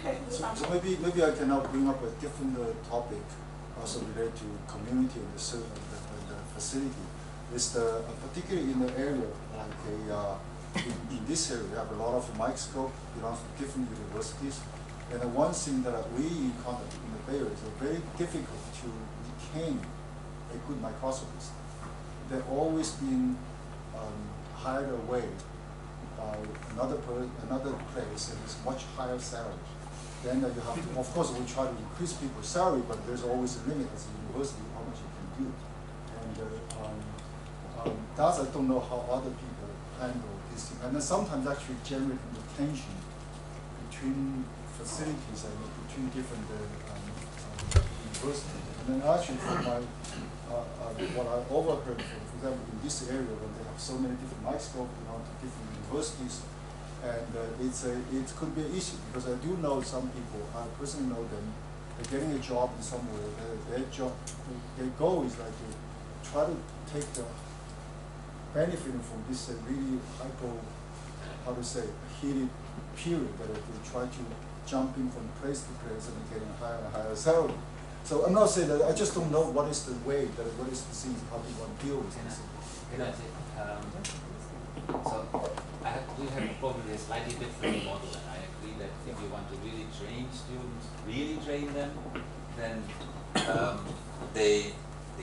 and so maybe I can now bring up a different topic, also related to community and the facility. Is particularly in the area like in this area, we have a lot of microscope belongs to different universities. And the one thing that we encountered in the Bay Area is very difficult to retain a good microscopist. They've always been hired away by another place and it's much higher salary. Then you have to, of course, we try to increase people's salary, but there's always a limit as a university how much you can do. And that I don't know how other people handle this thing. And then sometimes actually generating the tension between facilities and between different universities. And then actually from my, what I overheard, for example, in this area when they have so many different microscopes to different universities, and it could be an issue because I do know some people, I personally know them, they're getting a job in somewhere, their goal is like to try to take the benefiting from this really heated period that they try to jump in from place to place and getting a higher and higher salary. So I'm not saying that, I just don't know what is the way, what is the thing, how people want to deal with this. Can I say, so we have probably a slightly different model, and I agree that if you want to really train students, really train them, then they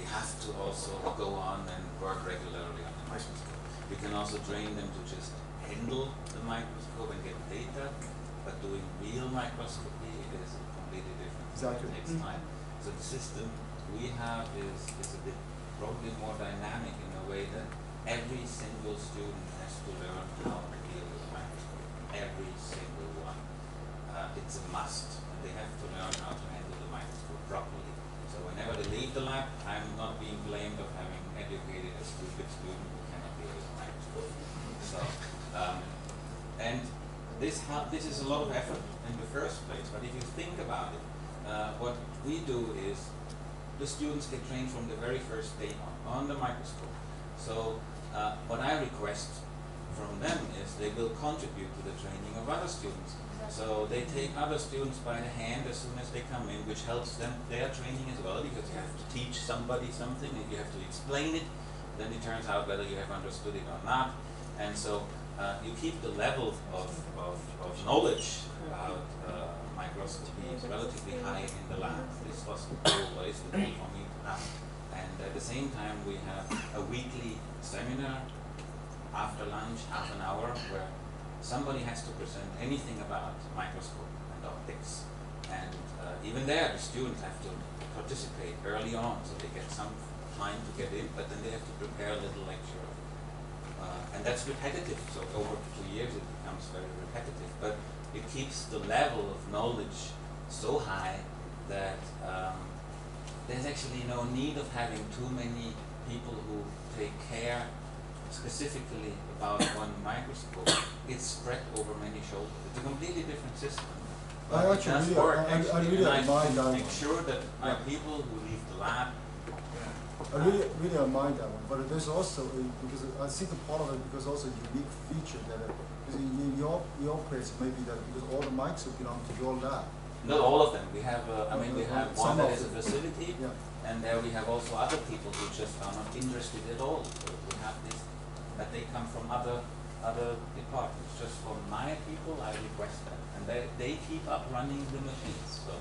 have to also go on and work regularly on the microscope. You can also train them to just handle the microscope and get data, but doing real microscopy is completely different. Exactly. It takes time. So the system we have is a bit probably more dynamic in a way that every single student has to learn how to deal with a microscope. Every single one. It's a must. And they have to learn how to handle the microscope properly. So whenever they leave the lab, I'm not being blamed of having educated a stupid student who cannot deal with a microscope. So, and this is a lot of effort in the first place, but if you think about it, what we do is the students get trained from the very first day on the microscope. So what I request from them is they will contribute to the training of other students. So they take other students by the hand as soon as they come in, which helps them their training as well, because you have to teach somebody something. If you have to explain it, then it turns out whether you have understood it or not. And so you keep the level of knowledge about microscopy is relatively high in the lab. This was always the goal for me to have. And at the same time, we have a weekly seminar after lunch, half an hour, where somebody has to present anything about microscope and optics. And even there, the students have to participate early on, so they get some time to get in, but then they have to prepare a little lecture. And that's repetitive, so over 2 years it becomes very repetitive. But it keeps the level of knowledge so high that there's actually no need of having too many people who take care specifically about one microscope. It's spread over many shoulders. It's a completely different system. I really admire that. Make sure that my people who leave the lab. I really admire that one, but there's also because I see the part of it because also a unique feature that because in your place maybe that because all the mics belong to your lab. Not all of them. We have we have one that is a facility, and there we have also other people who just are not interested at all. So we have this, but they come from other departments. Just for my people, I request that, and they keep up running the machines. So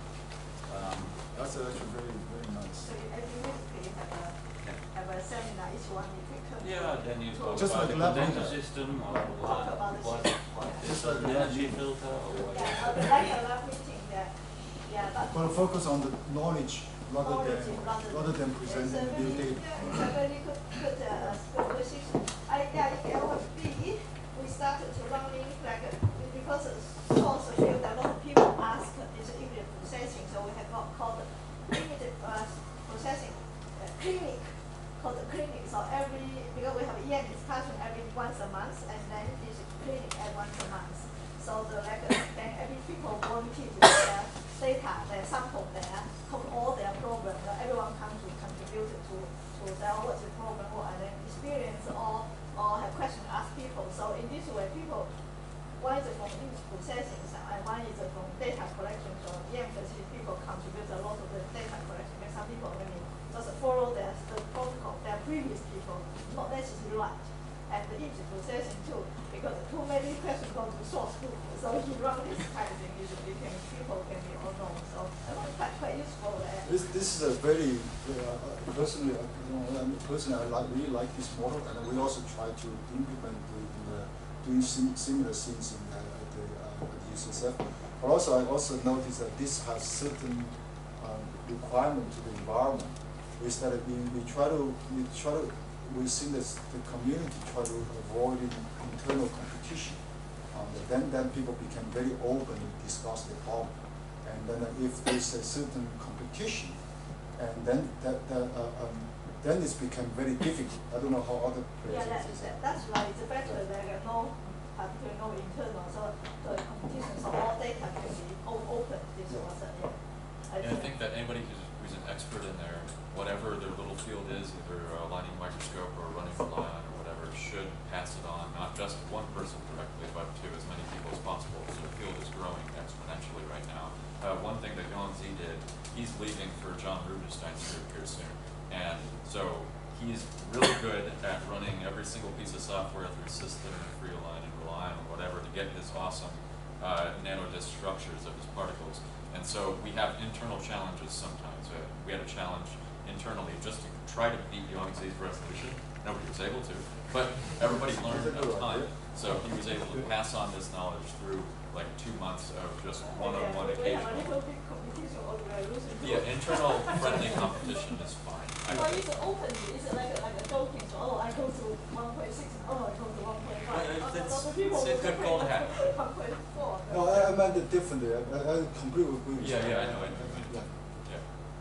that's actually very nice. So every week you have a seminar, each one you pick up. Yeah, then you talk just about like the condenser system or what just like energy filter or whatever. Yeah, like a lab meeting, but focus on the knowledge rather than presenting new data. It's a very good position. In LFB, we started to running like because data, their sample there, took all their problem. Everyone comes to contribute to say, oh, what's the problem, what are their experience, or have questions to ask people. So in this way, people, one is from image processing and one is from data collection. So EM facility people contribute a lot of the data collection. Because some people really just follow the protocol, their previous people, not necessarily right. And the image processing too, because too many questions go to source group. So he run this kind of thing, people can be all known. So I find it quite useful. This is a very personally, I really like this model, and we also try to implement doing similar things at the UCSF. But also, I also noticed that this has certain requirement to the environment. We started we see this, the community try to avoid internal competition. Then people become very open to discuss the problem. And then if there's a certain competition, and then it's become very difficult. I don't know how other places. Yeah, that's right. It's better there are no particular, no internal, so the competition, so all data can be open. This was I think that anybody who's an expert in there, whatever their little field is, either lining microscope or running the line or whatever, should pass it on, not just one person directly, but to as many people as possible. So the field is growing exponentially right now. One thing that Yong did, he's leaving for John Rubinstein's group here soon. And so he's really good at running every single piece of software through System and Freeline and Reliant or whatever to get his awesome nanodisk structures of his particles. And so we have internal challenges sometimes. We had a challenge internally just to try to beat Yong's resolution. Nobody was able to, but everybody learned a ton. So he was able to pass on this knowledge through like 2 months of just one-on-one occasional. Yeah, internal friendly competition is fine. Well, it's open. It's like a joking. So, oh, I go to 1.6. Oh, I go to 1.5. It's a good goal to have. 1.4. No, I meant it differently. I completely agree with you. Yeah, I know.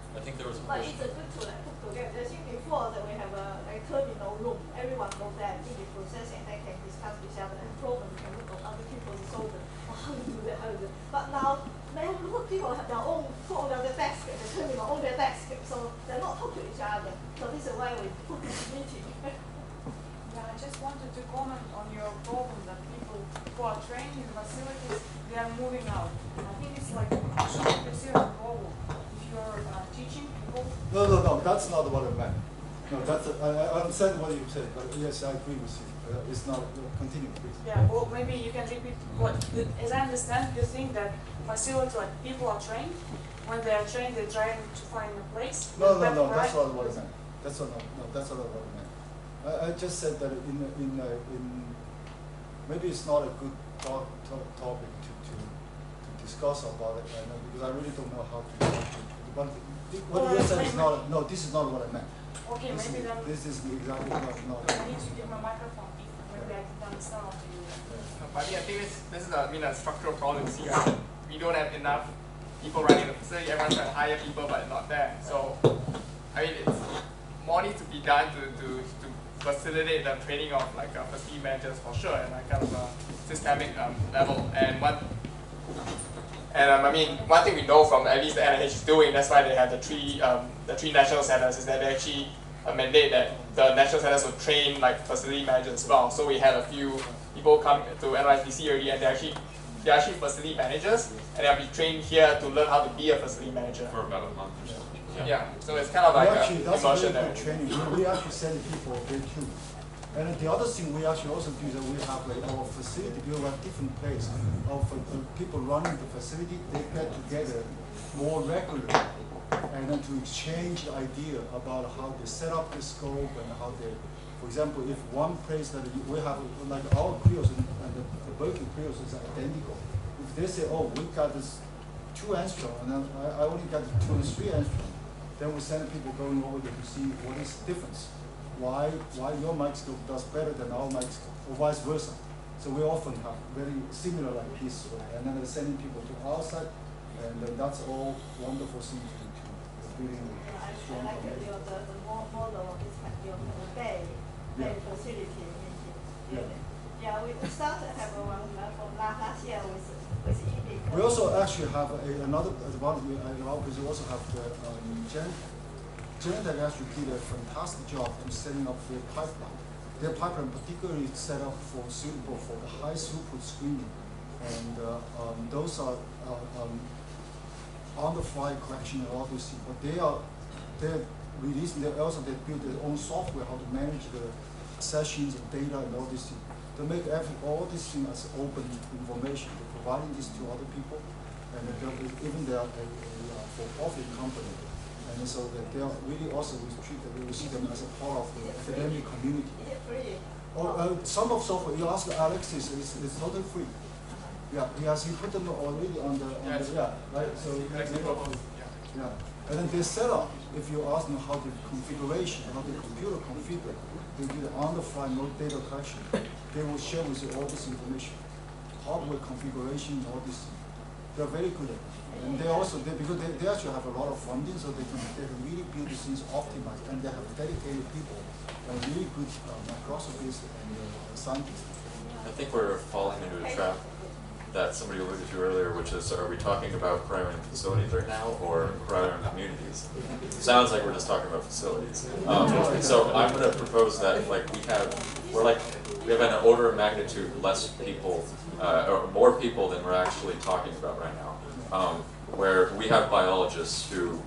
I think there was a But question. it's a good to put together. I think before that we have a terminal room. Everyone goes there, image processing, they can discuss each other and problem. Can look at other people and solve it. Oh, how to do that, how to do that. But now, a lot of people have their own phone on their desk, the terminal on their desk, so they're not talking to each other. So this is why we put this meeting. Yeah, I just wanted to comment on your problem that people who are trained in facilities, they are moving out. I think it's like a serious problem. If you're teaching people. No, that's not what I meant. No, I understand what you said, but yes, I agree with you. It's not, continue, please. Yeah, well, maybe you can repeat what, as I understand, you think that facilities, like people are trained, when they are trained, they're trying to find a place. No, that's not what I meant. That's not what I meant. I just said that in maybe it's not a good topic to discuss about it, because I really don't know how to. But what you said is not. No, this is not what I meant. Okay, maybe then. This is exactly not. I need to give my microphone. Maybe I didn't understand what you. But I think this is a structural problem here. We don't have enough people running the facility. Everyone's trying to hire people, but not there. So, I mean, it's more needs to be done to facilitate the training of like facility managers for sure, and like kind of a systemic level. And I mean, one thing we know from at least the NIH is doing, that's why they have the three national centers, is that they actually mandate that the national centers will train like facility managers as well. So we had a few people come to NYPC already, and they're actually facility managers, and they'll be trained here to learn how to be a facility manager. For about a month or so. Yeah, so it's kind of like that's immersion a very there. good training. We actually send people there too. And the other thing we actually also do is that we have like our facility, we have different places of people running the facility. They get together more regularly and then to exchange the idea about how they set up the scope and how they, for example, if one place that we have, like our Cryos and the Berkeley Cryos is identical. If they say, oh, we got this 2 angstrom and then I only got 2 and 3 angstrom, then we send people going over there to see what is the difference. Why your microscope does better than our microscope, or vice versa. So we often have very similar like pieces, and then they're sending people to our side, and then that's all wonderful things to building strong community. The model is your Bay facility. Yeah. Yeah, we started to have one from last year with EV. We also actually have another advantage. We also have the Cheng. Cheng that actually did a fantastic job in setting up their pipeline. Their pipeline particularly set up for suitable for the high throughput screening, and those are on the fly collection and all these things. But they're releasing. They build their own software how to manage the sessions and data and all these things. To make all these things as open information, they're providing this to other people, and even they are a for-profit company, and so that they are really also we see them as a part of the academic community. Is it free? Some of software, you ask Alex, is totally free. Yeah, he put them already on the right. So yeah, and then they set up. If you ask them how the configuration, how the computer configure, they do the on-the-fly no data collection. They will share with you all this information, hardware configuration, all this. They're very good at it. And they also, because they actually have a lot of funding, so they can really build these things optimized, and they have dedicated people, and really good microscopists and scientists. I think we're falling into a trap that somebody alluded to earlier, which is, are we talking about cryo-EM facilities right now, or cryo-EM communities? Sounds like we're just talking about facilities. So I'm going to propose that we have an order of magnitude less people, or more people than we're actually talking about right now. Where we have biologists who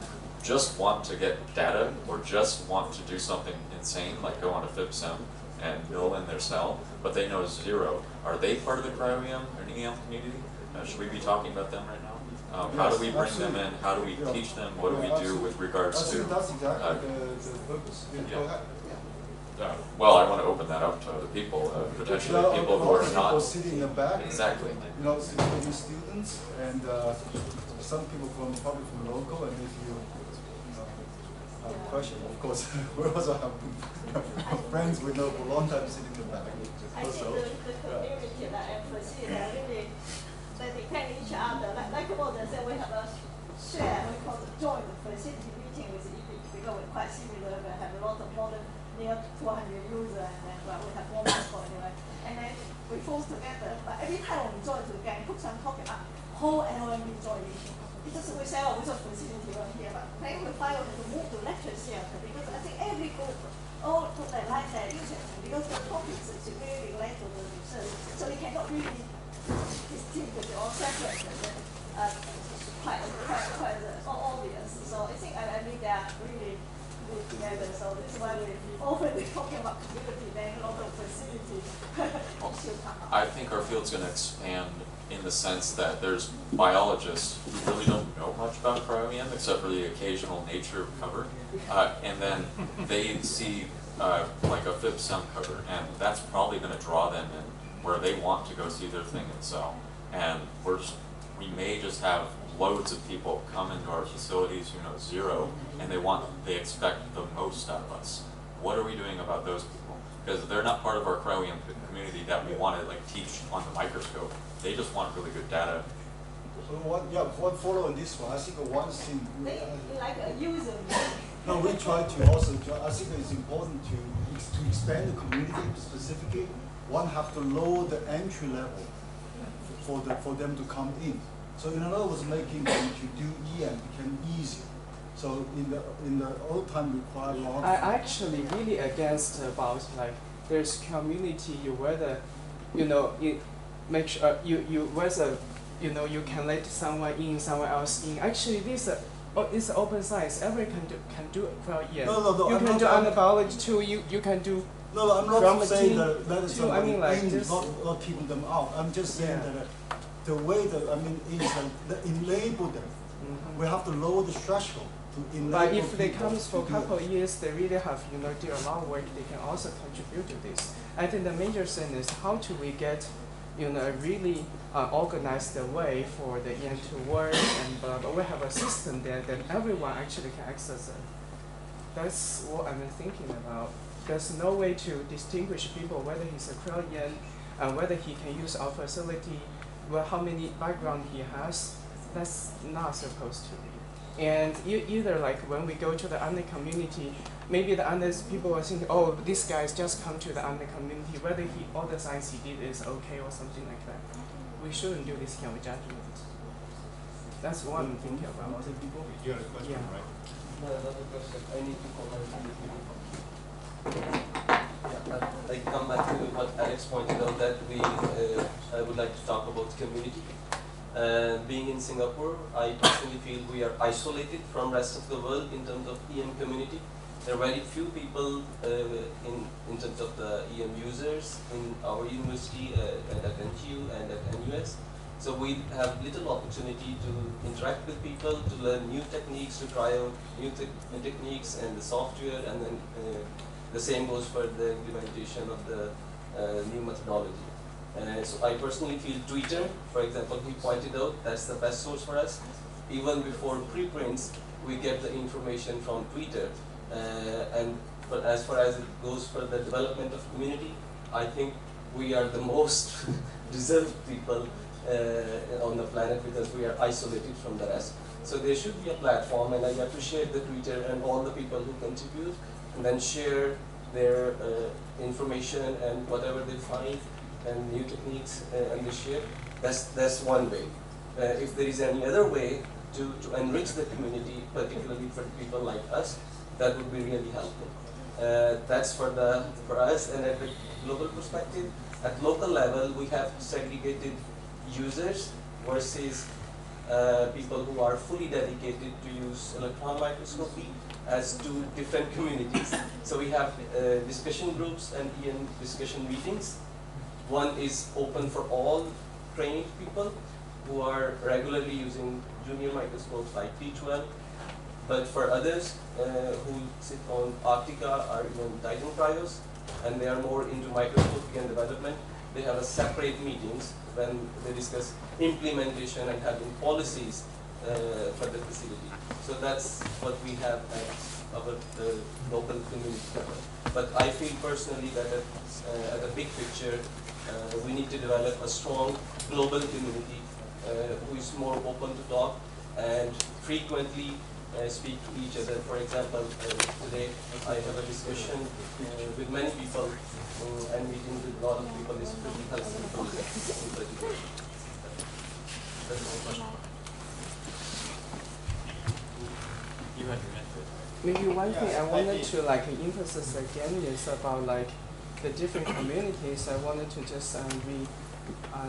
just want to get data, or just want to do something insane, like go on a FibSim and mill in their cell, but they know zero. Are they part of the Cryo-EM or EM community? Should we be talking about them right now? How do we bring them in? How do we teach them? What do we do with regards to? That's exactly the purpose. Go ahead. Well, I want to open that up to other people, potentially people who are not. People sitting in the back. Exactly. You know, students and some people probably from local, and if you have a question, of course, we also have friends we know for a long time sitting in the back. I think the community and facility are really, they depend each other. Like what they said, we have a share, we call it joint facility meeting with EB, because we're quite similar. We have a lot of more than near 200 users, and then we have more muscle anyway. And then we force together, but every time we join together, put some talking about whole LOM join issue. It's just we say, oh, we have facility right here, but then we find to move to lecture theater, because I think every group all put their like their interest, because the topics is really related to the research, so we cannot really distinguish or separate them. Quite obvious. So I think they are really good together. So this is why we often talking about community, then a lot of facility should come up. I think our field's going to expand in the sense that there's biologists who really don't know much about cryo-EM except for the occasional nature cover, and then they see like a FibSim cover, and that's probably going to draw them in where they want to go see their thing in cell. And we may just have loads of people come into our facilities who know zero, and they expect the most out of us. What are we doing about those people? Because they're not part of our cryo-EM community that we want to teach on the microscope. They just want really good data. So one follow on this one. I think one thing. They like a user. No, we try to also. I think it's important to expand the community specifically. One have to lower the entry level for them to come in. So in other words, making them to do EM became easier. So in the old time required a lot. I actually really against about there's community whether you make sure whether you can let someone in, someone else in. Actually, it's open science. Everyone can do cryo-EM. No. You can do anabiology too. You can do. No, I'm not saying that is not keeping them out. I'm just saying that the way that enable them. Mm-hmm. We have to lower the threshold to enable. But if they come for a couple of years, they really have do a lot of work. They can also contribute to this. I think the major thing is how do we get a really organized way for the EM to work, and we have a system there that everyone actually can access it. That's what I'm thinking about. There's no way to distinguish people whether he's a cryo-EM and whether he can use our facility, how many background he has. That's not supposed to be. And either like when we go to the Ande community, maybe the Andes people will think, oh, this guy's just come to the Ande community, whether all the science he did is okay or something like that. We shouldn't do this kind of judgment. That's what I'm thinking about. You had a question, Yeah. right? Another question. I need to comment on this. Yeah, I come back to what Alex pointed out, that I would like to talk about community. Being in Singapore, I personally feel we are isolated from rest of the world in terms of EM community. There are very few people in terms of the EM users in our university and at NTU and at NUS. So we have little opportunity to interact with people, to learn new techniques, to try out new techniques and the software, and then the same goes for the implementation of the new methodology. So I personally feel Twitter, for example, he pointed out, that's the best source for us. Even before preprints, we get the information from Twitter. And as far as it goes for the development of community, I think we are the most reserved people on the planet because we are isolated from the rest. So there should be a platform, and I appreciate the Twitter and all the people who contribute and then share their information and whatever they find and new techniques and they share. That's one way. If there is any other way to enrich the community, particularly for people like us, that would be really helpful. That's for us, and at the global perspective, at local level, we have segregated users versus people who are fully dedicated to use electron microscopy as two different communities. So we have discussion groups and EM discussion meetings. One is open for all trained people who are regularly using junior microscopes like T12. But for others who sit on Arctica or even Titan Cryos, and they are more into microscopy and development, they have a separate meetings when they discuss implementation and having policies for the facility. So that's what we have at our local community level. But I feel personally that at a big picture, we need to develop a strong global community who is more open to talk and frequently speak to each other. For example, today I have a discussion with many people and meeting with a lot of people is pretty helpful in particular. That's my question. You had your hand. Maybe one thing I wanted to like emphasize again is about like the different communities. I wanted to just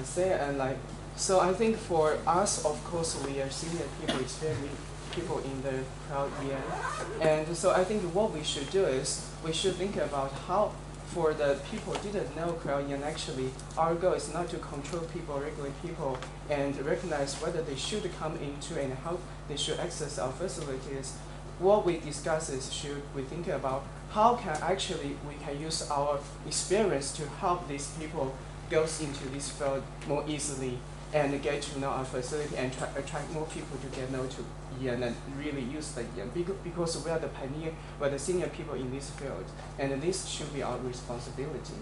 say and like, so I think for us, of course, we are senior people, experienced people in the Cryo-EM, and so I think what we should do is we should think about how, for the people who didn't know Cryo-EM, actually our goal is not to control people, regulate people, and recognize whether they should come into and how they should access our facilities. What we discuss is should we think about how can actually we can use our experience to help these people go into this field more easily and get to know our facility and attract more people to get know to EM and really use the EM because we are the pioneer, we're the senior people in this field, and this should be our responsibility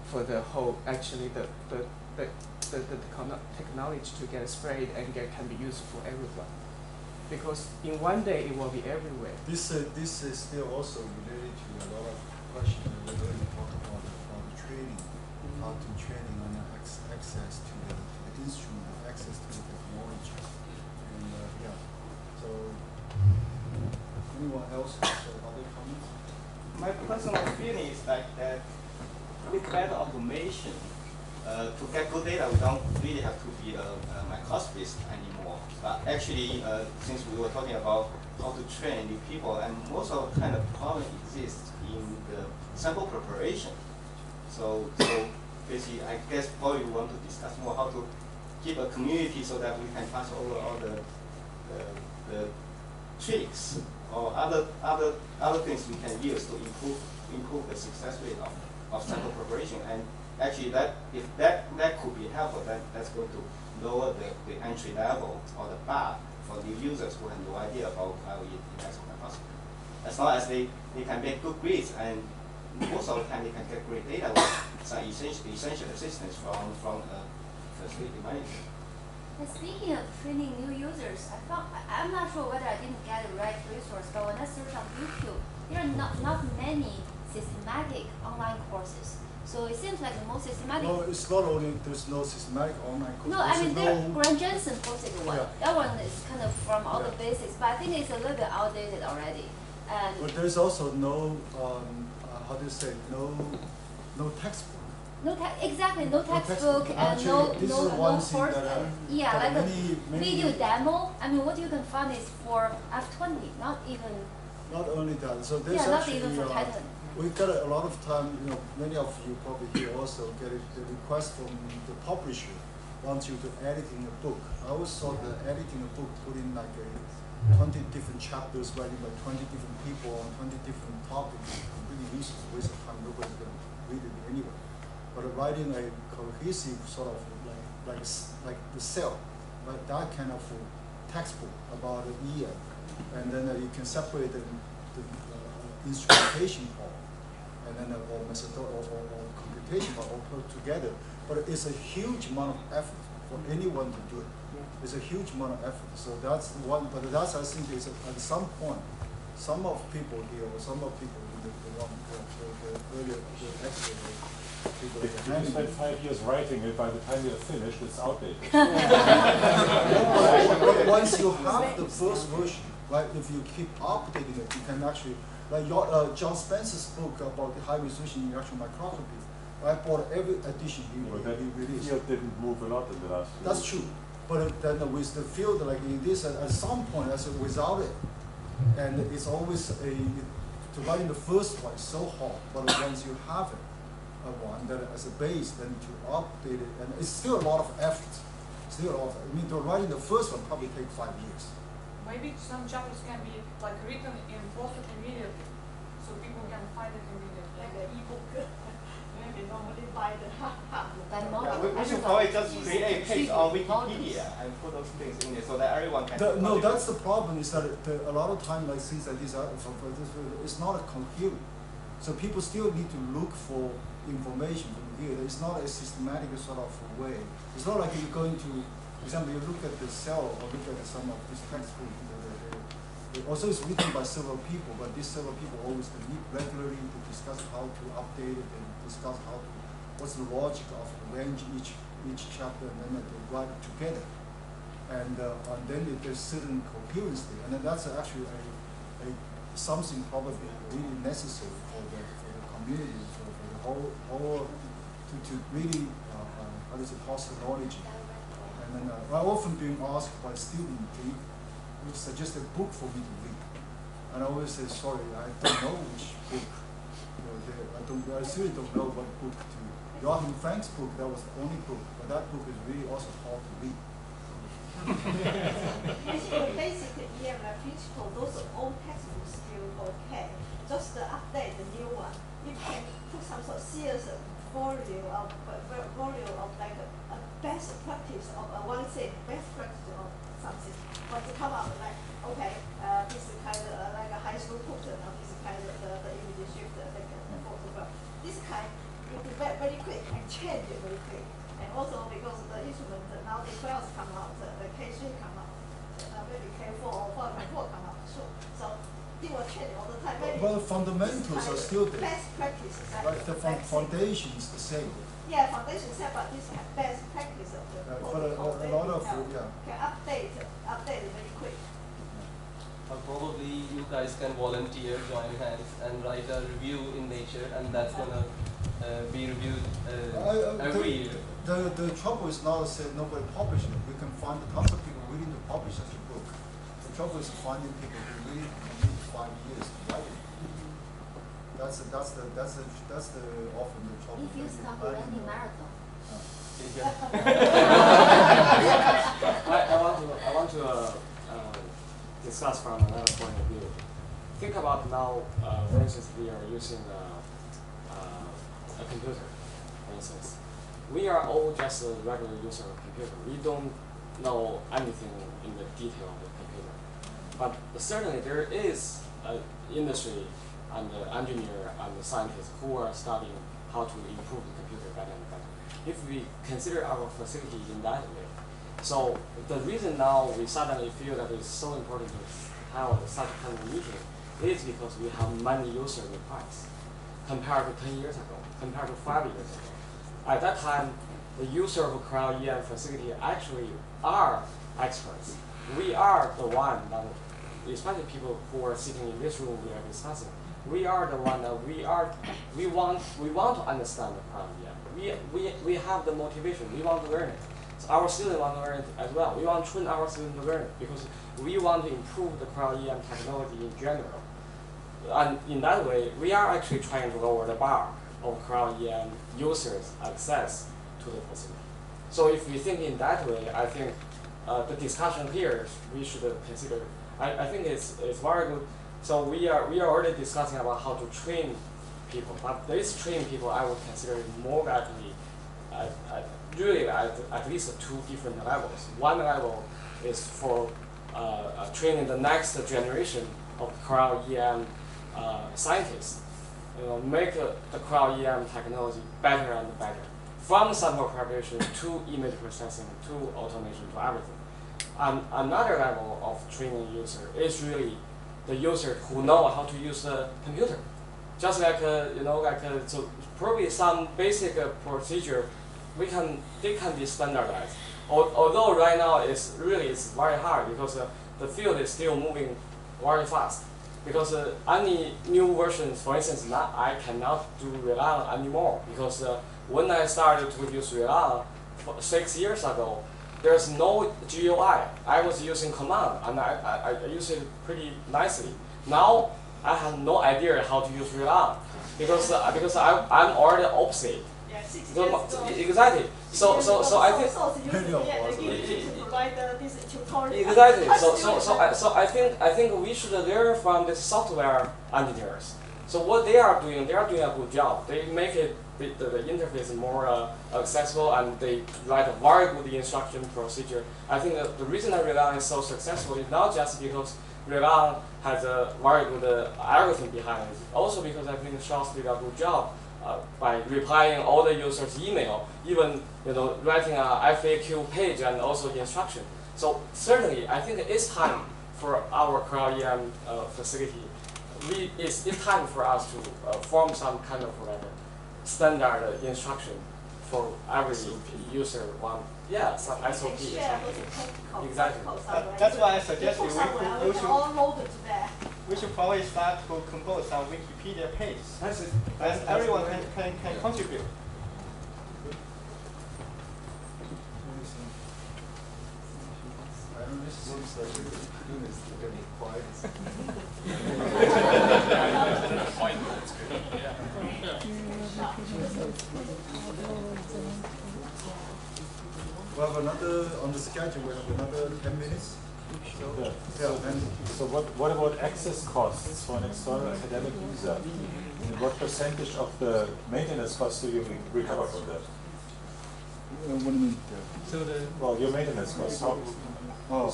for the whole, actually the technology to get spread and can be used for everyone. Because in one day it will be everywhere. This is still also related to a lot of questions we're going to talk about the training, how to training on access to the instrument, access to the technology, and yeah. So, anyone else has other comments? My personal feeling is like that with better automation, to get good data, we don't really have to be a microscopist anymore. But actually, since we were talking about how to train new people, and most of the kind of problem exists in the sample preparation. So basically, I guess probably we want to discuss more how to keep a community so that we can pass over all the tricks or other things we can use to improve the success rate of sample preparation. And actually, if that could be helpful, then that's going to lower the entry level or the bar for new users who have no idea about Cryo-EM microscopy. As long as they can make good grades, and most of the time they can get great data with some essential assistance from a facility manager. Speaking of training new users, I'm not sure whether I didn't get the right resource, but when I searched on YouTube, there are not many systematic online courses. So it seems like the most systematic. No, it's not only there's no systematic online course. No, I mean Grant Jensen posted one. Yeah. That one is kind of from all the basics, but I think it's a little bit outdated already. And but there's also no how do you say no textbook. Exactly, no textbook and actually, no course. Yeah, like many video demo. I mean, what you can find is for F20, not even. Not only that, so there's not actually even for Titan. we get a lot of time. Many of you probably here also get the request from the publisher wants you to edit in a book. I always thought that editing a book, put in like 20 different chapters, writing by 20 different people on 20 different topics, completely useless, waste of time. Nobody's going to read it anyway. But writing a cohesive sort of like the cell, like that kind of textbook about the EM, and then you can separate the instrumentation part, and then or methodology or computation part all put together. But it's a huge amount of effort for anyone to do it. It's a huge amount of effort. So that's one. But that's I think is at some point, some of people here or some of people in the earlier expert. If you spend 5 years writing it, by the time you're finished, it's outdated. But once you have the first version, right? If you keep updating it, you can actually, like John Spencer's book about the high resolution electron microscopy. I bought every edition he released. The field didn't move a lot in the last few That's true. But then with the field, like in this, at some point, without it, and it's always to write in the first one is so hard. But once you have it, one that as a base, then to update it, and it's still a lot of effort. To write in the first one probably take 5 years. Maybe some chapters can be like written and posted immediately, so people can find it immediately. Like an ebook. Maybe normally buy the we should probably just create a page on Wikipedia and put those things in there so that everyone can. No, that's the problem. Is that a lot of time, like things like this, it's not a coherent. So people still need to look for information from here. It's not a systematic sort of way. It's not like you're going to, for example, you look at the cell or look at some of this textbook. Also, it's written by several people, but these several people always meet regularly to discuss how to update it and discuss what's the logic of arrange each chapter, and then they write it together. And then there's certain coherence there, and then that's actually something probably really necessary for the community, for the whole to really how does it pass the knowledge. And then I often being asked by students, they would suggest a book for me to read, and I always say sorry, I don't know which book. I really don't know what book to. Joachim Frank's book, that was the only book, but that book is really also hard to read. The basic EM principle, those old textbooks still okay. Just update the new one. You can put some sort of serious volume of like a best practice of one thing, best practice of something. But to come out like, okay, this is kind of like a high school picture, now this is kind of the image shift, like a photograph. This kind, you do very quick and change it very quick. And also because the instrument, now the 12 come out, the K3 come out, maybe K4 or 4.4 come out, so it will change all the time. Well, the fundamentals are still there. Best practice, exactly. Right, the foundation is the same. Yeah, foundation is same, but this is best practice of the but a lot of can update it very quick. Probably you guys can volunteer, join hands, and write a review in Nature, and that's gonna be reviewed every year. The trouble is not that nobody publishes it. You can find tons of people willing to publish such a book. The trouble is finding people who really need 5 years to write it. That's the often the trouble. If you stop running marathon. I want to discuss from another point of view. Think about now, for instance, we are using a computer, for instance. We are all just a regular user of computer. We don't know anything in the detail of the computer. But certainly there is an industry and the engineer and the scientists who are studying how to improve the computer better and better. If we consider our facility in that way, So the reason now we suddenly feel that it's so important to have such kind of meeting is because we have many user requests compared to 10 years ago, compared to 5 years ago. At that time, the user of Cryo-EM facility actually are experts. We are the one that, especially people who are sitting in this room we are discussing, we are the one that we want to understand the Cryo-EM. We have the motivation, we want to learn it. So our students want to learn it as well. We want to train our students to learn it because we want to improve the Cryo-EM technology in general. And in that way, we are actually trying to lower the bar of Cryo-EM users' access to the facility. So if we think in that way, I think the discussion here we should consider. I think it's very good. So we are already discussing about how to train people, but this training people I would consider more likely really at least 2 different levels. One level is for training the next generation of Cryo-EM scientists. Make the Cryo-EM technology better and better, from sample preparation to image processing to automation to everything. And another level of training user is really the user who know how to use the computer. Just like so probably some basic procedure they can be standardized. Although right now it's very hard because the field is still moving very fast. Because any new versions, for instance, I cannot do Relan anymore because when I started to use Relan 6 years ago, there's no GUI. I was using command and I use it pretty nicely. Now I have no idea how to use Relan because I'm already opposite. Yeah, 6 So, years exactly. So I think exactly. So I think we should learn from the software engineers. So what they are doing a good job. They make it the interface more accessible and they write a very good instruction procedure. I think the reason that Relan is so successful is not just because Relan has a very good algorithm behind it. Also because I think Charles did a good job by replying all the users' email, even writing a FAQ page and also instruction. So certainly, I think it's time for our Cryo-EM facility. It's time for us to form some kind of standard instruction for every user. Yeah, some SOP. Exactly. That's why I suggested we should probably start to compose some Wikipedia page. And everyone can contribute. I don't know, this seems like it's getting quiet. We have another, on the schedule, we have another 10 minutes. So what about access costs for an external academic user? And what percentage of the maintenance costs do you recover from that? What do you mean? Well, your maintenance costs.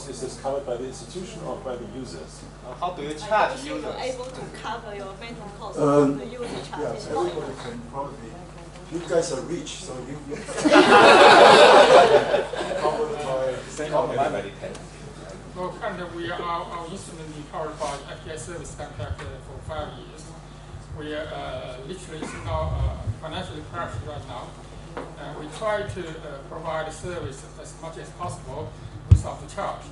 Is this covered by the institution or by the users? How do you charge users? You're able to cover your maintenance costs from the user Yeah, charges. everybody can probably. You guys are rich, so you covered by Well, currently our instrument is powered by API service contract for 5 years. We are literally now financially crashed right now. We try to provide service as much as possible without the charge.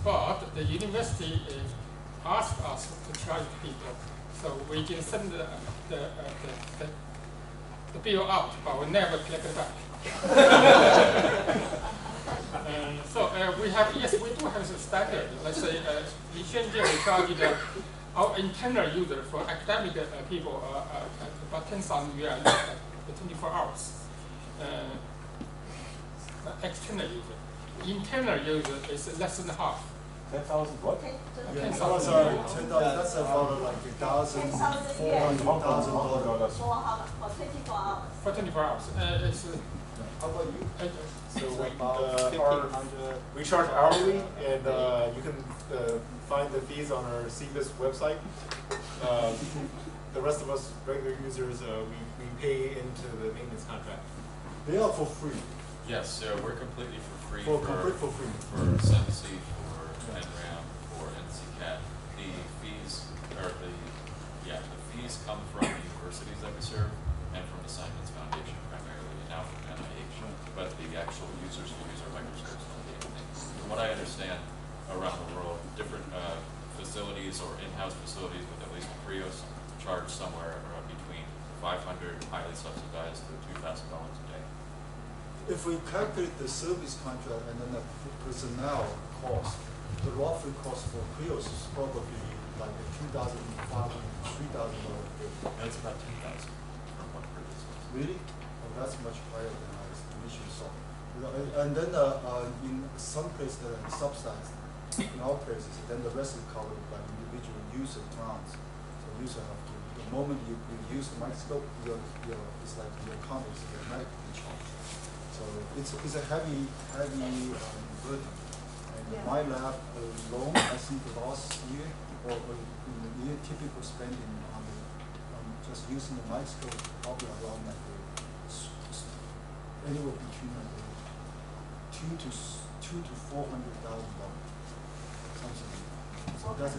But the university asked us to charge people, so we can send the bill out, but we never collect it back. So we do have a standard. Let's say in Shenzhen we charge our internal user for academic people about 10,000 yuan for 24 hours. External user. Internal user is less than half. 10,000 what? 10,000. That's about like $1,400 for 24 hours. How about you? So we charge hourly, and you can find the fees on our CBIS website. The rest of us regular users, we pay into the maintenance contract. They are for free. Yes, so we're completely for free For complete for free. for Sensi, for NRAM, for NCCAT. The fees the fees come from the universities that we serve and from the Simons Foundation primarily, and now from NIH. But the actual users who use our microscopes don't pay anything. From what I understand, around the world, different facilities or in-house facilities with at least Cryos charge somewhere around between $500 highly subsidized to $2,000 a day. If we calculate the service contract and then the personnel cost, the roughly cost for Cryos is probably like $2,500, $3,000 a day. That's about 10,000 from one previous. Really? Oh, that's much higher than I initially saw. And then in some places that are subsidized, in our places, then the rest is covered by individual user grants. So user have to, the moment you use the microscope, it's like your account is automatically charged. So it's a heavy burden. And my lab alone, I think last year or in the year, typical spending on just using the microscope probably around like anywhere between like $200,000 to $400,000. So that's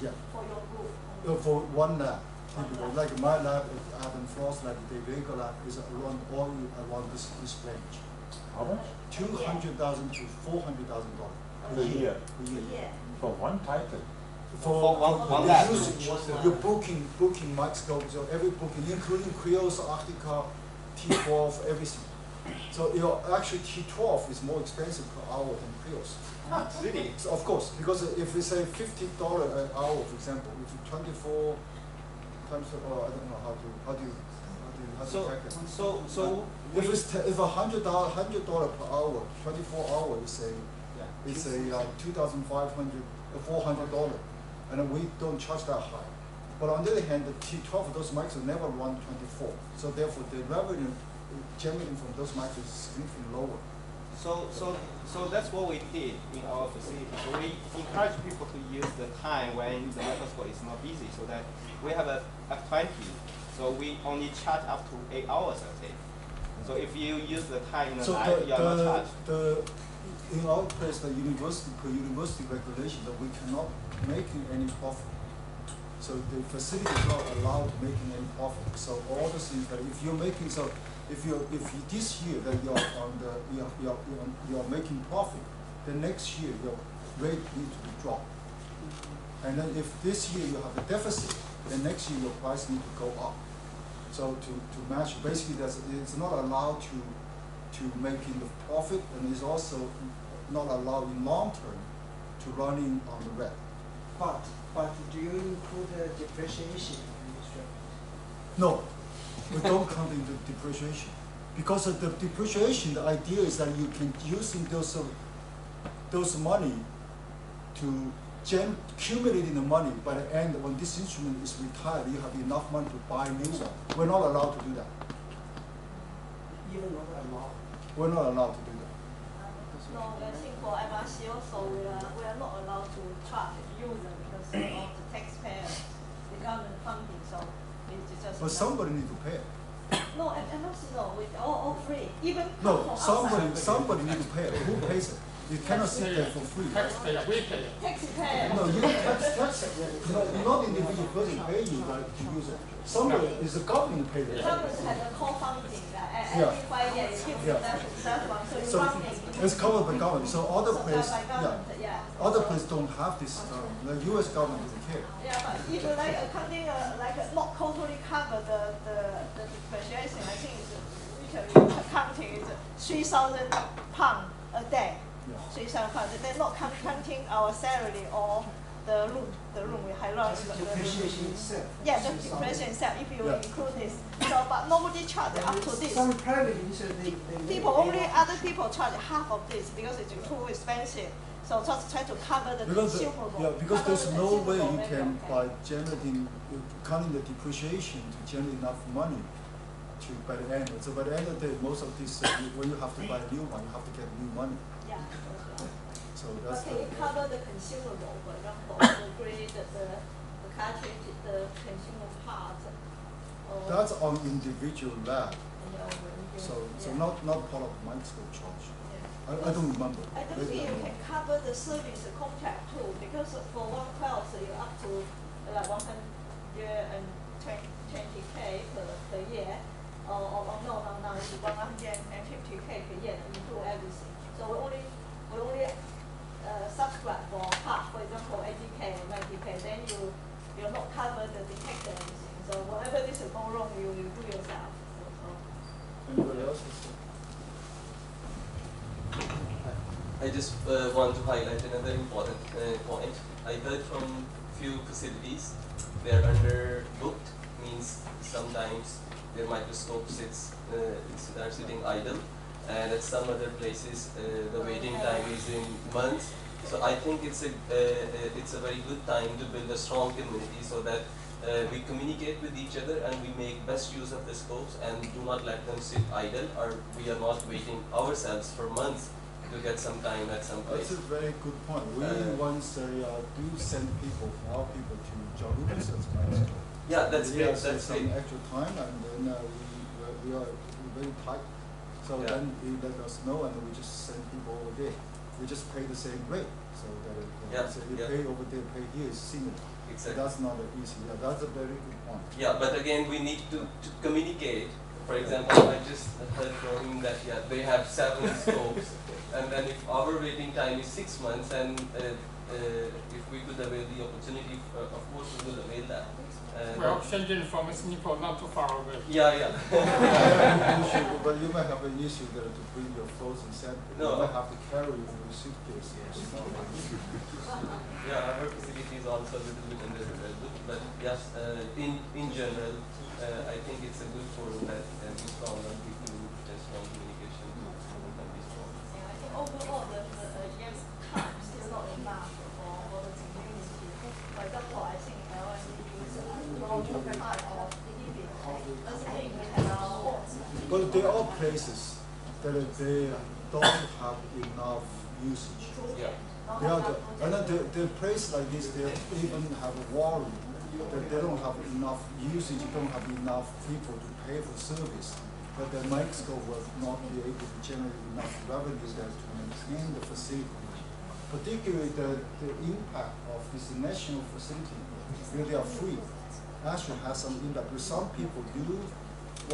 yeah. For your group. For one lab, typical. Like my lab, Adam Frost lab, the Vega lab is around this range. How much? $200,000 to $400,000 a year. Yeah. For one title. For one lab. Usage, you're booking microscopes, so every booking, including Cryos, Arctica, T12, everything. So actually T12 is more expensive per hour than Cryos. Really? So of course, because if we say $50 an hour, for example, if 24 times, I don't know how do you calculate? So if it's if $100 per hour, 24 hours is a $2,500, $400, and we don't charge that high. But on the other hand, the T12 those mics will never run 24, so therefore the revenue generating from those mics is significantly lower. So that's what we did in our facility. So we encourage people to use the time when the microscope is not busy, so that we have a F20. So we only charge up to 8 hours a day. So if you use the time in the night, you are not charged. In our place, the university regulation that we cannot make any profit. So the facility is not allowed to make any profit. So all the things that if you're making if this year that you're making profit, then next year your rate needs to be dropped. And then if this year you have a deficit, then next year your price needs to go up. So to match, basically it's not allowed to making the profit, and it's also not allowed in long term to running on the red. But do you include depreciation in this rate? No, we don't count into depreciation. Because of the depreciation, the idea is that you can using those money to accumulating the money. By the end, when this instrument is retired, you have enough money to buy a new one. We're not allowed to do that. Even not allowed? We're not allowed to do that. No, I think for MRC also we are not allowed to charge the user because of the taxpayer, the government funding, so it's just. But somebody needs to pay it. No, MRC no, we all free. Even No, somebody needs to pay it. Who pays it? You cannot sit there for free. Taxpayer, we pay. Taxpayer. No, you tax. Not individual person pay you to use it. Somebody is the government pay it. Government has a co-funding every 5 years. It gives that one. So you funding. It's covered by government. So other places, yeah. Other places don't have this. The U.S. government doesn't care. Yeah, but if like accounting not totally cover the depreciation, I think it's usually accounting is £3,000 a day. £3,000. They're not counting our salary or the room we hire. The depreciation itself. Yeah, the depreciation itself. If you include this, so but nobody charge up to this. Some private they people other people charge half of this because it's too expensive. So just try to cover the consumable. Yeah, because there's no way you can by counting the depreciation to generate enough money to by the end. So by the end of the day, most of this when you have to buy a new one, you have to get new money. Yeah. So that's but can you cover the consumable, for example, the grade, the cartridge, the consumable part? That's on individual lab. So not part of microscope charge. I don't remember. I don't think you can cover the service contract too, because for one class you're up to like 120K per year, or no, it's 150K per year, include everything. So we only subscribe for half, for example, 80K or 90K, then you're not covered the detector and everything. So whatever this go wrong, you will do yourself. Anybody else? I just want to highlight another important point. I heard from few facilities they're underbooked, means sometimes their microscope are sitting idle, and at some other places the waiting time is in months. So I think it's a very good time to build a strong community so that we communicate with each other and we make best use of the scopes and do not let them sit idle, or we are not waiting ourselves for months to get some time at some place. That's a very good point. We once do send people, our people to John Lucas's microscope. Yeah, that's great. That's some extra time, and then we are very tight. So then they let us know, and we just send people over there. We just pay the same rate, so that so you pay over there, pay here is similar. Exactly. So that's not easy. Yeah, that's a very good point. Yeah, but again, we need to communicate. For example, I just heard from him that they have 7 scopes, and then if our waiting time is 6 months, and if we could avail the opportunity, of course we will avail that. Well, Shenzhen from Singapore not too far away. Yeah. But you might have an issue there to bring your frozen sample. No. You might have to carry it in your suitcase. Yeah, our facility is also a little bit underdeveloped, but yes, in general, I think it's a good forum that can be strong on people with strong communication can be strong. Yeah, I think overall the time is still not enough for the community. For example, I think LND is a long time of the thing we have our own. But there are places that they don't have enough usage. Yeah. The place like this, they even have a worry that they don't have enough usage, don't have enough people to pay for service, that the microscope will not be able to generate enough revenue there to maintain the facility. Particularly the impact of this national facility, where they are free, actually has some impact. Because some people do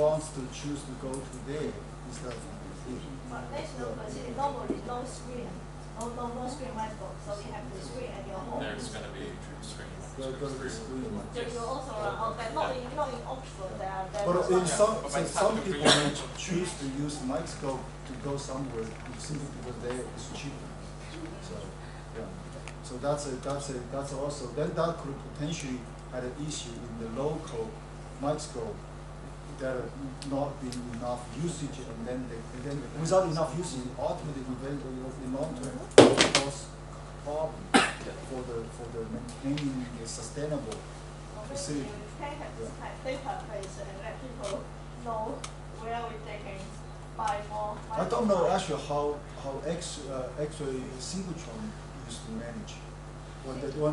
want to choose to go to there instead of here. But national facility normally no screen. No screen microscope, so you have to screen at your home. There's going to be screens. There's going to be screen. You also but not in Oxford. But in some people may choose to use microscope to go somewhere simply because there is cheaper. So yeah. So that's also then that could potentially have an issue in the local microscope. There not being enough usage, and then without enough usage, ultimately in long term cause problem for the maintaining a sustainable facility. You can have this kind of database and let people know where they can buy more. I don't know actually how actually synchrotron used to manage.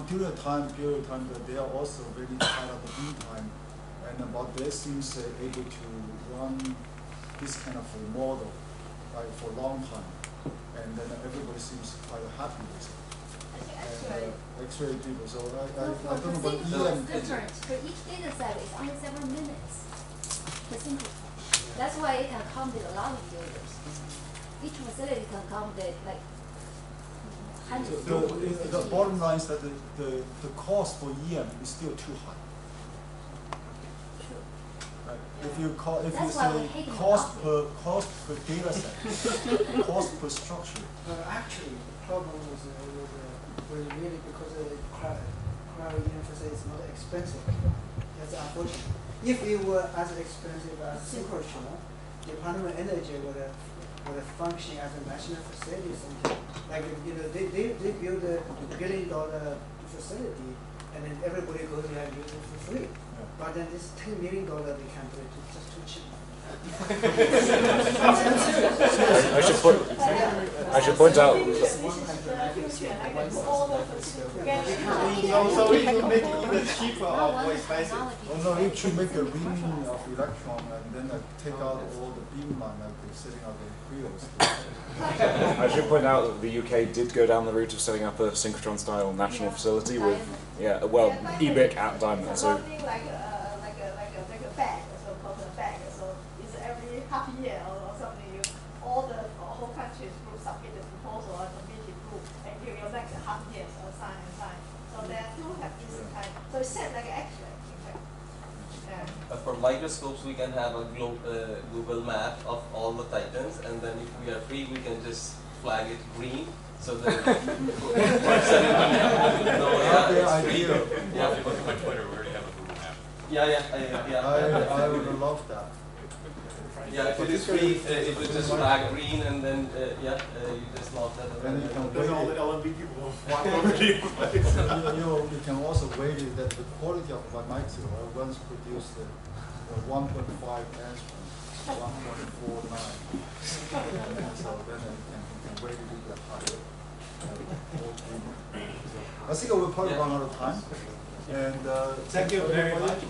During the time period of time that they are also very tight at the meantime. And about this seems able to run this kind of a model for a long time, and then everybody seems quite happy with it. And X-ray people. So I don't know about EM. It's different. For each data set, it's only several minutes per synchrotron. That's why it can accommodate a lot of users. Each facility can accommodate like hundreds. The bottom line is that the cost for EM is still too high. If you say cost per data set, cost per structure. Actually, the problem was really because cryo-EM facility is not expensive. That's unfortunate. If it were as expensive as synchrotron, the Department of Energy would function as a national facility center. Like they build a $1 billion facility, and then everybody goes there and uses it for free. But then this $10 million they can't do it, it's just too cheap. I should point out. This is the future, like all the So it will make it either cheaper or more expensive. Oh no, it should make a ring of electron and then take out all the beam line like setting out the Cryos. I should point out that the UK did go down the route of setting up a synchrotron-style national facility with, EBIC at Diamond. So Something like a bag, so-called a bag. So it's every half year or something. All the whole countries will submit the proposal or committee group, and you will make the half years or sign. So they do have this kind. So it's set like X-ray, in fact. Yeah. For microscopes, we can have a Google map of all the titans, and then if we are free, we can just flag it green. So that person it's free. Yeah, if you look at my Twitter, we already have a Google map. Yeah. I would love that. Yeah, if it is free, it would just flag green, and then you just log that. And you can Then all the LMB people walk over to you. You can also weight it that the quality of one micro once produced 1.5 angstrom, 1.49. So then you can weight it with the higher. I think we'll probably run out of time. And thank you very much.